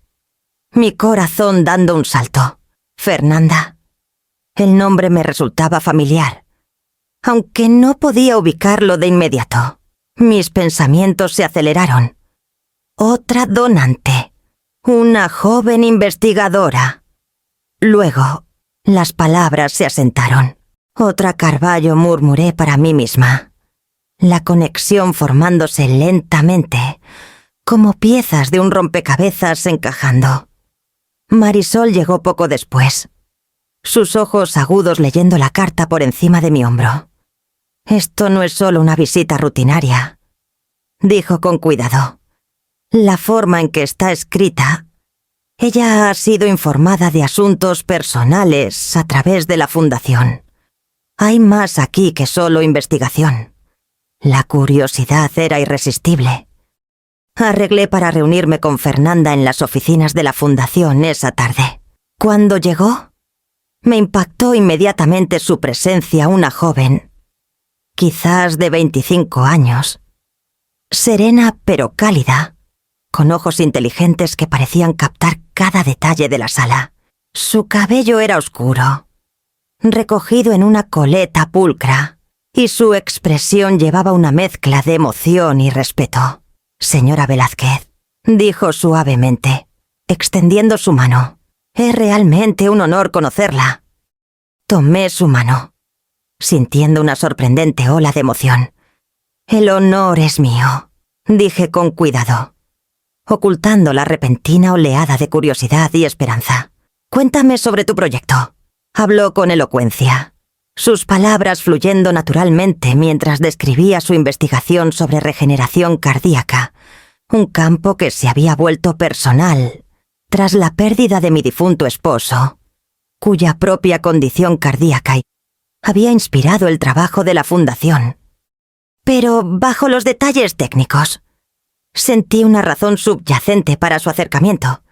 [SPEAKER 1] mi corazón dando un salto. Fernanda. El nombre me resultaba familiar, aunque no podía ubicarlo de inmediato. Mis pensamientos se aceleraron. Otra donante, una joven investigadora. Luego, las palabras se asentaron. «Otra Carballo», murmuré para mí misma. La conexión formándose lentamente, como piezas de un rompecabezas encajando. Marisol llegó poco después, sus ojos agudos leyendo la carta por encima de mi hombro. «Esto no es solo una visita rutinaria», dijo con cuidado. «La forma en que está escrita, ella ha sido informada de asuntos personales a través de la fundación. Hay más aquí que solo investigación». La curiosidad era irresistible. Arreglé para reunirme con Fernanda en las oficinas de la fundación esa tarde. Cuando llegó, me impactó inmediatamente su presencia, una joven, quizás de 25 años, serena pero cálida, con ojos inteligentes que parecían captar cada detalle de la sala. Su cabello era oscuro, recogido en una coleta pulcra, y su expresión llevaba una mezcla de emoción y respeto. Señora Velázquez, dijo suavemente, extendiendo su mano. Es realmente un honor conocerla. Tomé su mano, sintiendo una sorprendente ola de emoción. El honor es mío, dije con cuidado, ocultando la repentina oleada de curiosidad y esperanza. Cuéntame sobre tu proyecto. Habló con elocuencia, sus palabras fluyendo naturalmente mientras describía su investigación sobre regeneración cardíaca, un campo que se había vuelto personal tras la pérdida de mi difunto esposo, cuya propia condición cardíaca había inspirado el trabajo de la fundación. Pero bajo los detalles técnicos, sentí una razón subyacente para su acercamiento,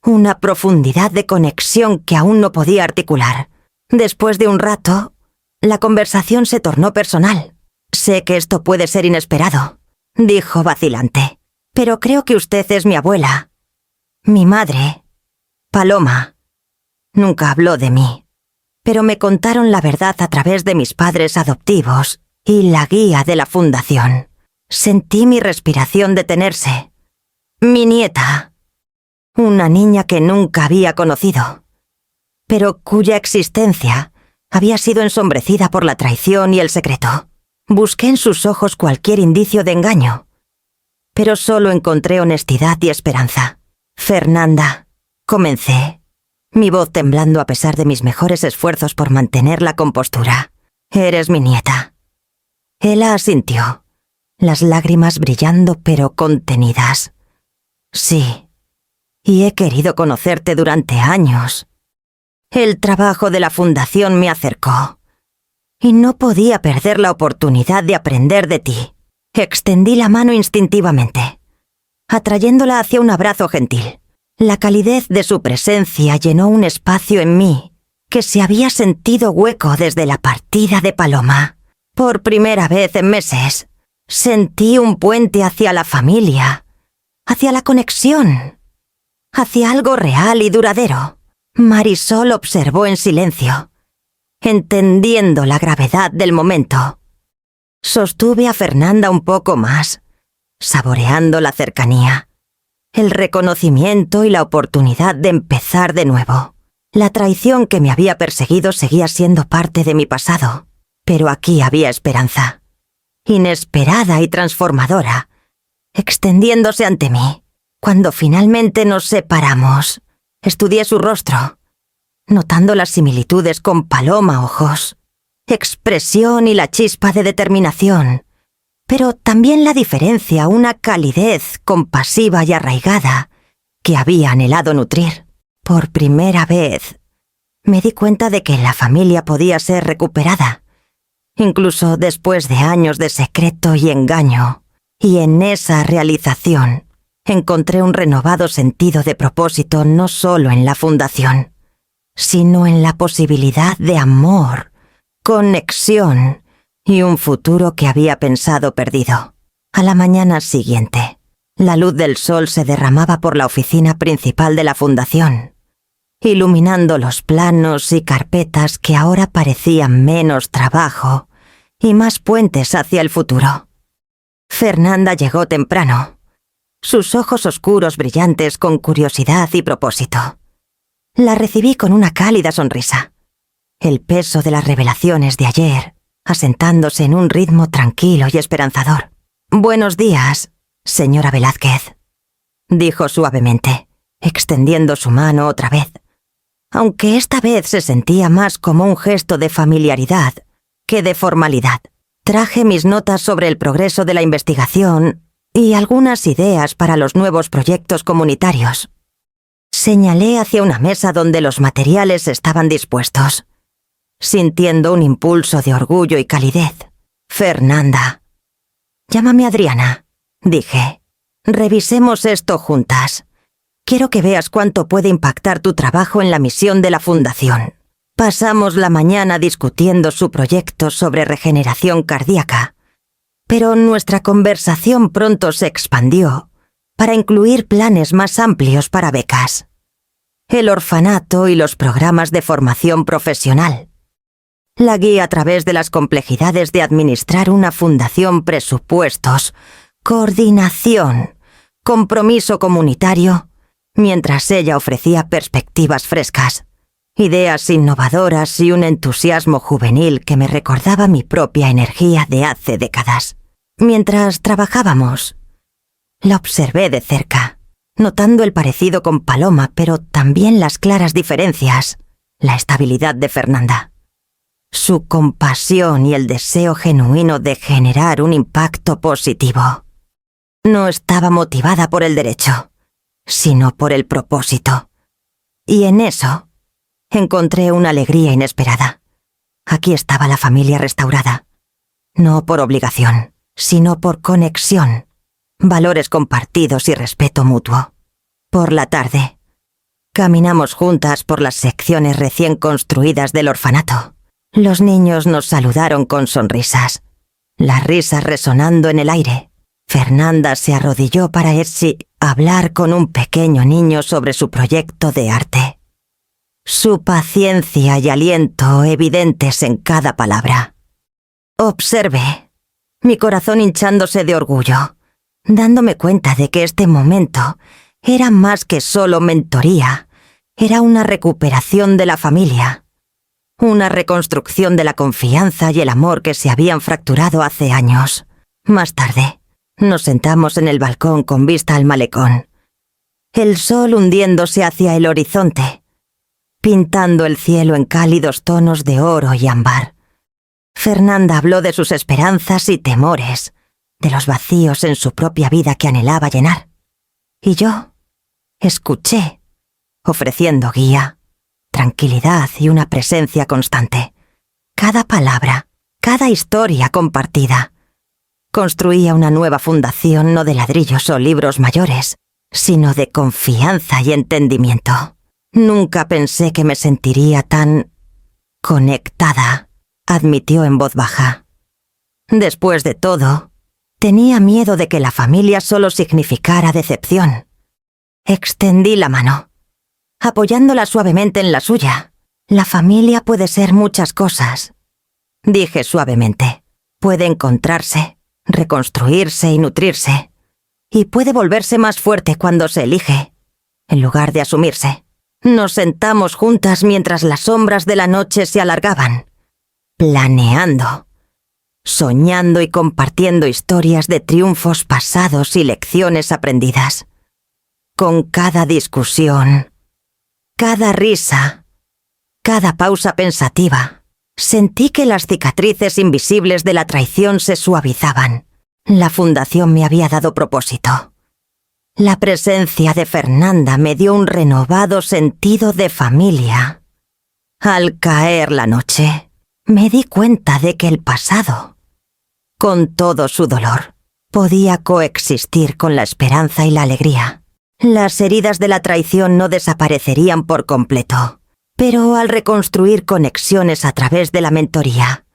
[SPEAKER 1] una profundidad de conexión que aún no podía articular. Después de un rato, la conversación se tornó personal. Sé que esto puede ser inesperado, dijo vacilante, pero creo que usted es mi abuela. Mi madre, Paloma, nunca habló de mí, pero me contaron la verdad a través de mis padres adoptivos y la guía de la fundación. Sentí mi respiración detenerse. Mi nieta, una niña que nunca había conocido, pero cuya existencia había sido ensombrecida por la traición y el secreto. Busqué en sus ojos cualquier indicio de engaño, pero solo encontré honestidad y esperanza. Fernanda, comencé, mi voz temblando a pesar de mis mejores esfuerzos por mantener la compostura. Eres mi nieta. Ella asintió, las lágrimas brillando pero contenidas. Sí, y he querido conocerte durante años. El trabajo de la fundación me acercó, y no podía perder la oportunidad de aprender de ti. Extendí la mano instintivamente, atrayéndola hacia un abrazo gentil. La calidez de su presencia llenó un espacio en mí que se había sentido hueco desde la partida de Paloma. Por primera vez en meses, sentí un puente hacia la familia, hacia la conexión, hacia algo real y duradero. Marisol observó en silencio, entendiendo la gravedad del momento. Sostuve a Fernanda un poco más, saboreando la cercanía, el reconocimiento y la oportunidad de empezar de nuevo. La traición que me había perseguido seguía siendo parte de mi pasado, pero aquí había esperanza, inesperada y transformadora, extendiéndose ante mí. Cuando finalmente nos separamos, estudié su rostro, notando las similitudes con Paloma ojos, expresión y la chispa de determinación, pero también la diferencia, una calidez compasiva y arraigada que había anhelado nutrir. Por primera vez, me di cuenta de que la familia podía ser recuperada, incluso después de años de secreto y engaño, y en esa realización encontré un renovado sentido de propósito no solo en la fundación, sino en la posibilidad de amor, conexión y un futuro que había pensado perdido. A la mañana siguiente, la luz del sol se derramaba por la oficina principal de la fundación, iluminando los planos y carpetas que ahora parecían menos trabajo y más puentes hacia el futuro. Fernanda llegó temprano, sus ojos oscuros brillantes con curiosidad y propósito. La recibí con una cálida sonrisa, el peso de las revelaciones de ayer asentándose en un ritmo tranquilo y esperanzador. «Buenos días, señora Velázquez», dijo suavemente, extendiendo su mano otra vez, aunque esta vez se sentía más como un gesto de familiaridad que de formalidad. Traje mis notas sobre el progreso de la investigación y algunas ideas para los nuevos proyectos comunitarios. Señalé hacia una mesa donde los materiales estaban dispuestos, sintiendo un impulso de orgullo y calidez. «Fernanda». «Llámame Adriana», dije. «Revisemos esto juntas. Quiero que veas cuánto puede impactar tu trabajo en la misión de la fundación». Pasamos la mañana discutiendo su proyecto sobre regeneración cardíaca, pero nuestra conversación pronto se expandió para incluir planes más amplios para becas, el orfanato y los programas de formación profesional. La guía a través de las complejidades de administrar una fundación, presupuestos, coordinación, compromiso comunitario, mientras ella ofrecía perspectivas frescas, ideas innovadoras y un entusiasmo juvenil que me recordaba mi propia energía de hace décadas. Mientras trabajábamos, la observé de cerca, notando el parecido con Paloma, pero también las claras diferencias, la estabilidad de Fernanda, su compasión y el deseo genuino de generar un impacto positivo. No estaba motivada por el derecho, sino por el propósito. Y en eso encontré una alegría inesperada. Aquí estaba la familia restaurada, no por obligación, sino por conexión, valores compartidos y respeto mutuo. Por la tarde, caminamos juntas por las secciones recién construidas del orfanato. Los niños nos saludaron con sonrisas, las risas resonando en el aire. Fernanda se arrodilló para hablar con un pequeño niño sobre su proyecto de arte. Su paciencia y aliento evidentes en cada palabra. Observé, mi corazón hinchándose de orgullo, dándome cuenta de que este momento era más que solo mentoría, era una recuperación de la familia, una reconstrucción de la confianza y el amor que se habían fracturado hace años. Más tarde, nos sentamos en el balcón con vista al malecón, el sol hundiéndose hacia el horizonte, pintando el cielo en cálidos tonos de oro y ámbar. Fernanda habló de sus esperanzas y temores, de los vacíos en su propia vida que anhelaba llenar. Y yo escuché, ofreciendo guía, tranquilidad y una presencia constante. Cada palabra, cada historia compartida, construía una nueva fundación no de ladrillos o libros mayores, sino de confianza y entendimiento. Nunca pensé que me sentiría tan conectada, admitió en voz baja. Después de todo, tenía miedo de que la familia solo significara decepción. Extendí la mano, apoyándola suavemente en la suya. La familia puede ser muchas cosas, dije suavemente. Puede encontrarse, reconstruirse y nutrirse, y puede volverse más fuerte cuando se elige, en lugar de asumirse. Nos sentamos juntas mientras las sombras de la noche se alargaban, planeando, soñando y compartiendo historias de triunfos pasados y lecciones aprendidas. Con cada discusión, cada risa, cada pausa pensativa, sentí que las cicatrices invisibles de la traición se suavizaban. La fundación me había dado propósito. La presencia de Fernanda me dio un renovado sentido de familia. Al caer la noche, me di cuenta de que el pasado, con todo su dolor, podía coexistir con la esperanza y la alegría. Las heridas de la traición no desaparecerían por completo, pero al reconstruir conexiones a través de la mentoría,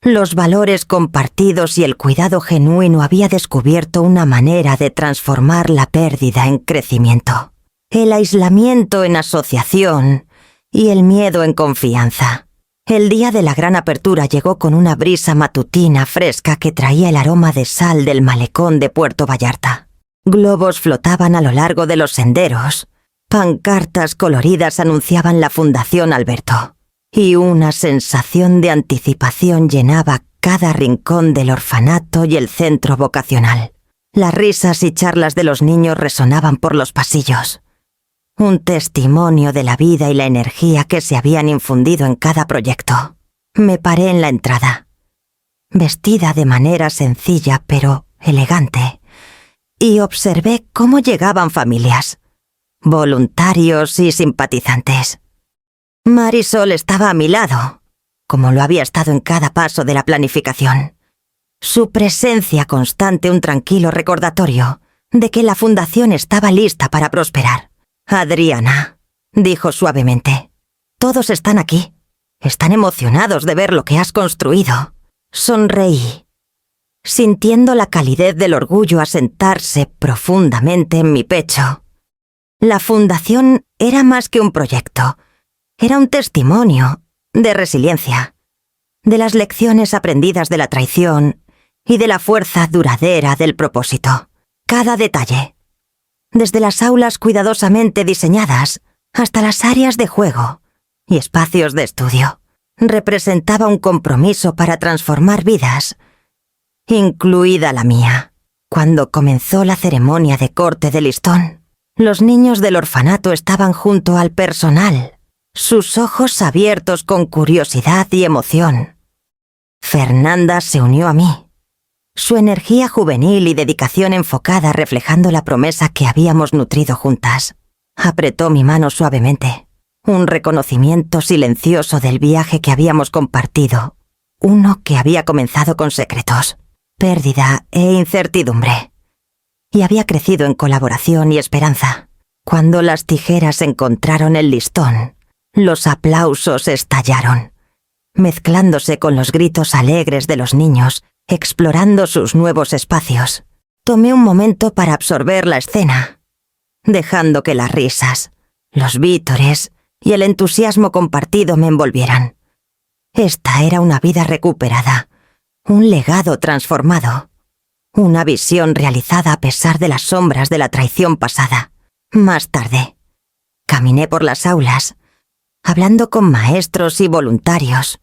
[SPEAKER 1] los valores compartidos y el cuidado genuino había descubierto una manera de transformar la pérdida en crecimiento, el aislamiento en asociación y el miedo en confianza. El día de la gran apertura llegó con una brisa matutina fresca que traía el aroma de sal del malecón de Puerto Vallarta. Globos flotaban a lo largo de los senderos, pancartas coloridas anunciaban la Fundación Alberto, y una sensación de anticipación llenaba cada rincón del orfanato y el centro vocacional. Las risas y charlas de los niños resonaban por los pasillos, un testimonio de la vida y la energía que se habían infundido en cada proyecto. Me paré en la entrada, vestida de manera sencilla pero elegante, y observé cómo llegaban familias, voluntarios y simpatizantes. Marisol estaba a mi lado, como lo había estado en cada paso de la planificación. Su presencia constante un tranquilo recordatorio de que la fundación estaba lista para prosperar. Adriana, dijo suavemente, todos están aquí. Están emocionados de ver lo que has construido. Sonreí, sintiendo la calidez del orgullo asentarse profundamente en mi pecho. La fundación era más que un proyecto. Era un testimonio de resiliencia, de las lecciones aprendidas de la traición y de la fuerza duradera del propósito. Cada detalle, desde las aulas cuidadosamente diseñadas hasta las áreas de juego y espacios de estudio, representaba un compromiso para transformar vidas, incluida la mía. Cuando comenzó la ceremonia de corte de listón, los niños del orfanato estaban junto al personal, sus ojos abiertos con curiosidad y emoción. Fernanda se unió a mí, su energía juvenil y dedicación enfocada reflejando la promesa que habíamos nutrido juntas. Apretó mi mano suavemente, un reconocimiento silencioso del viaje que habíamos compartido, uno que había comenzado con secretos, pérdida e incertidumbre, y había crecido en colaboración y esperanza. Cuando las tijeras encontraron el listón, los aplausos estallaron, mezclándose con los gritos alegres de los niños, explorando sus nuevos espacios. Tomé un momento para absorber la escena, dejando que las risas, los vítores y el entusiasmo compartido me envolvieran. Esta era una vida recuperada, un legado transformado, una visión realizada a pesar de las sombras de la traición pasada. Más tarde, caminé por las aulas, hablando con maestros y voluntarios,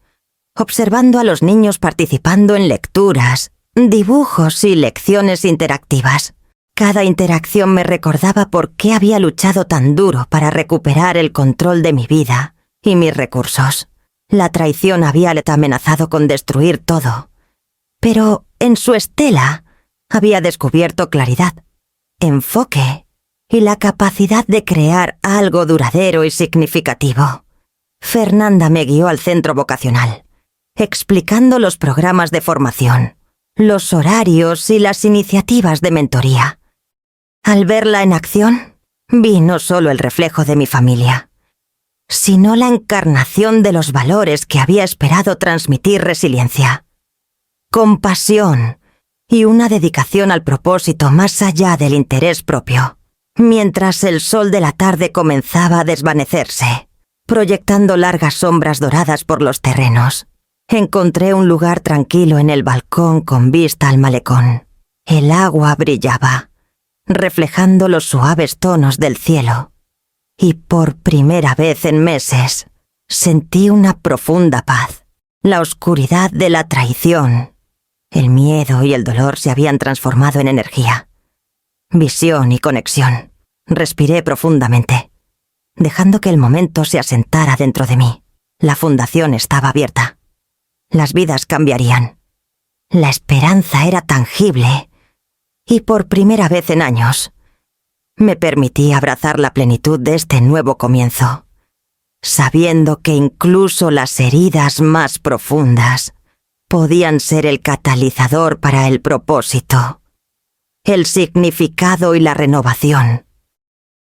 [SPEAKER 1] observando a los niños participando en lecturas, dibujos y lecciones interactivas. Cada interacción me recordaba por qué había luchado tan duro para recuperar el control de mi vida y mis recursos. La traición había amenazado con destruir todo, pero en su estela había descubierto claridad, enfoque y la capacidad de crear algo duradero y significativo. Fernanda me guió al centro vocacional, explicando los programas de formación, los horarios y las iniciativas de mentoría. Al verla en acción, vi no solo el reflejo de mi familia, sino la encarnación de los valores que había esperado transmitir: resiliencia, compasión y una dedicación al propósito más allá del interés propio. Mientras el sol de la tarde comenzaba a desvanecerse, proyectando largas sombras doradas por los terrenos, encontré un lugar tranquilo en el balcón con vista al malecón. El agua brillaba, reflejando los suaves tonos del cielo, y por primera vez en meses sentí una profunda paz. La oscuridad de la traición, el miedo y el dolor se habían transformado en energía, visión y conexión. Respiré profundamente, dejando que el momento se asentara dentro de mí. La fundación estaba abierta. Las vidas cambiarían. La esperanza era tangible, y por primera vez en años, me permití abrazar la plenitud de este nuevo comienzo, sabiendo que incluso las heridas más profundas podían ser el catalizador para el propósito, el significado y la renovación.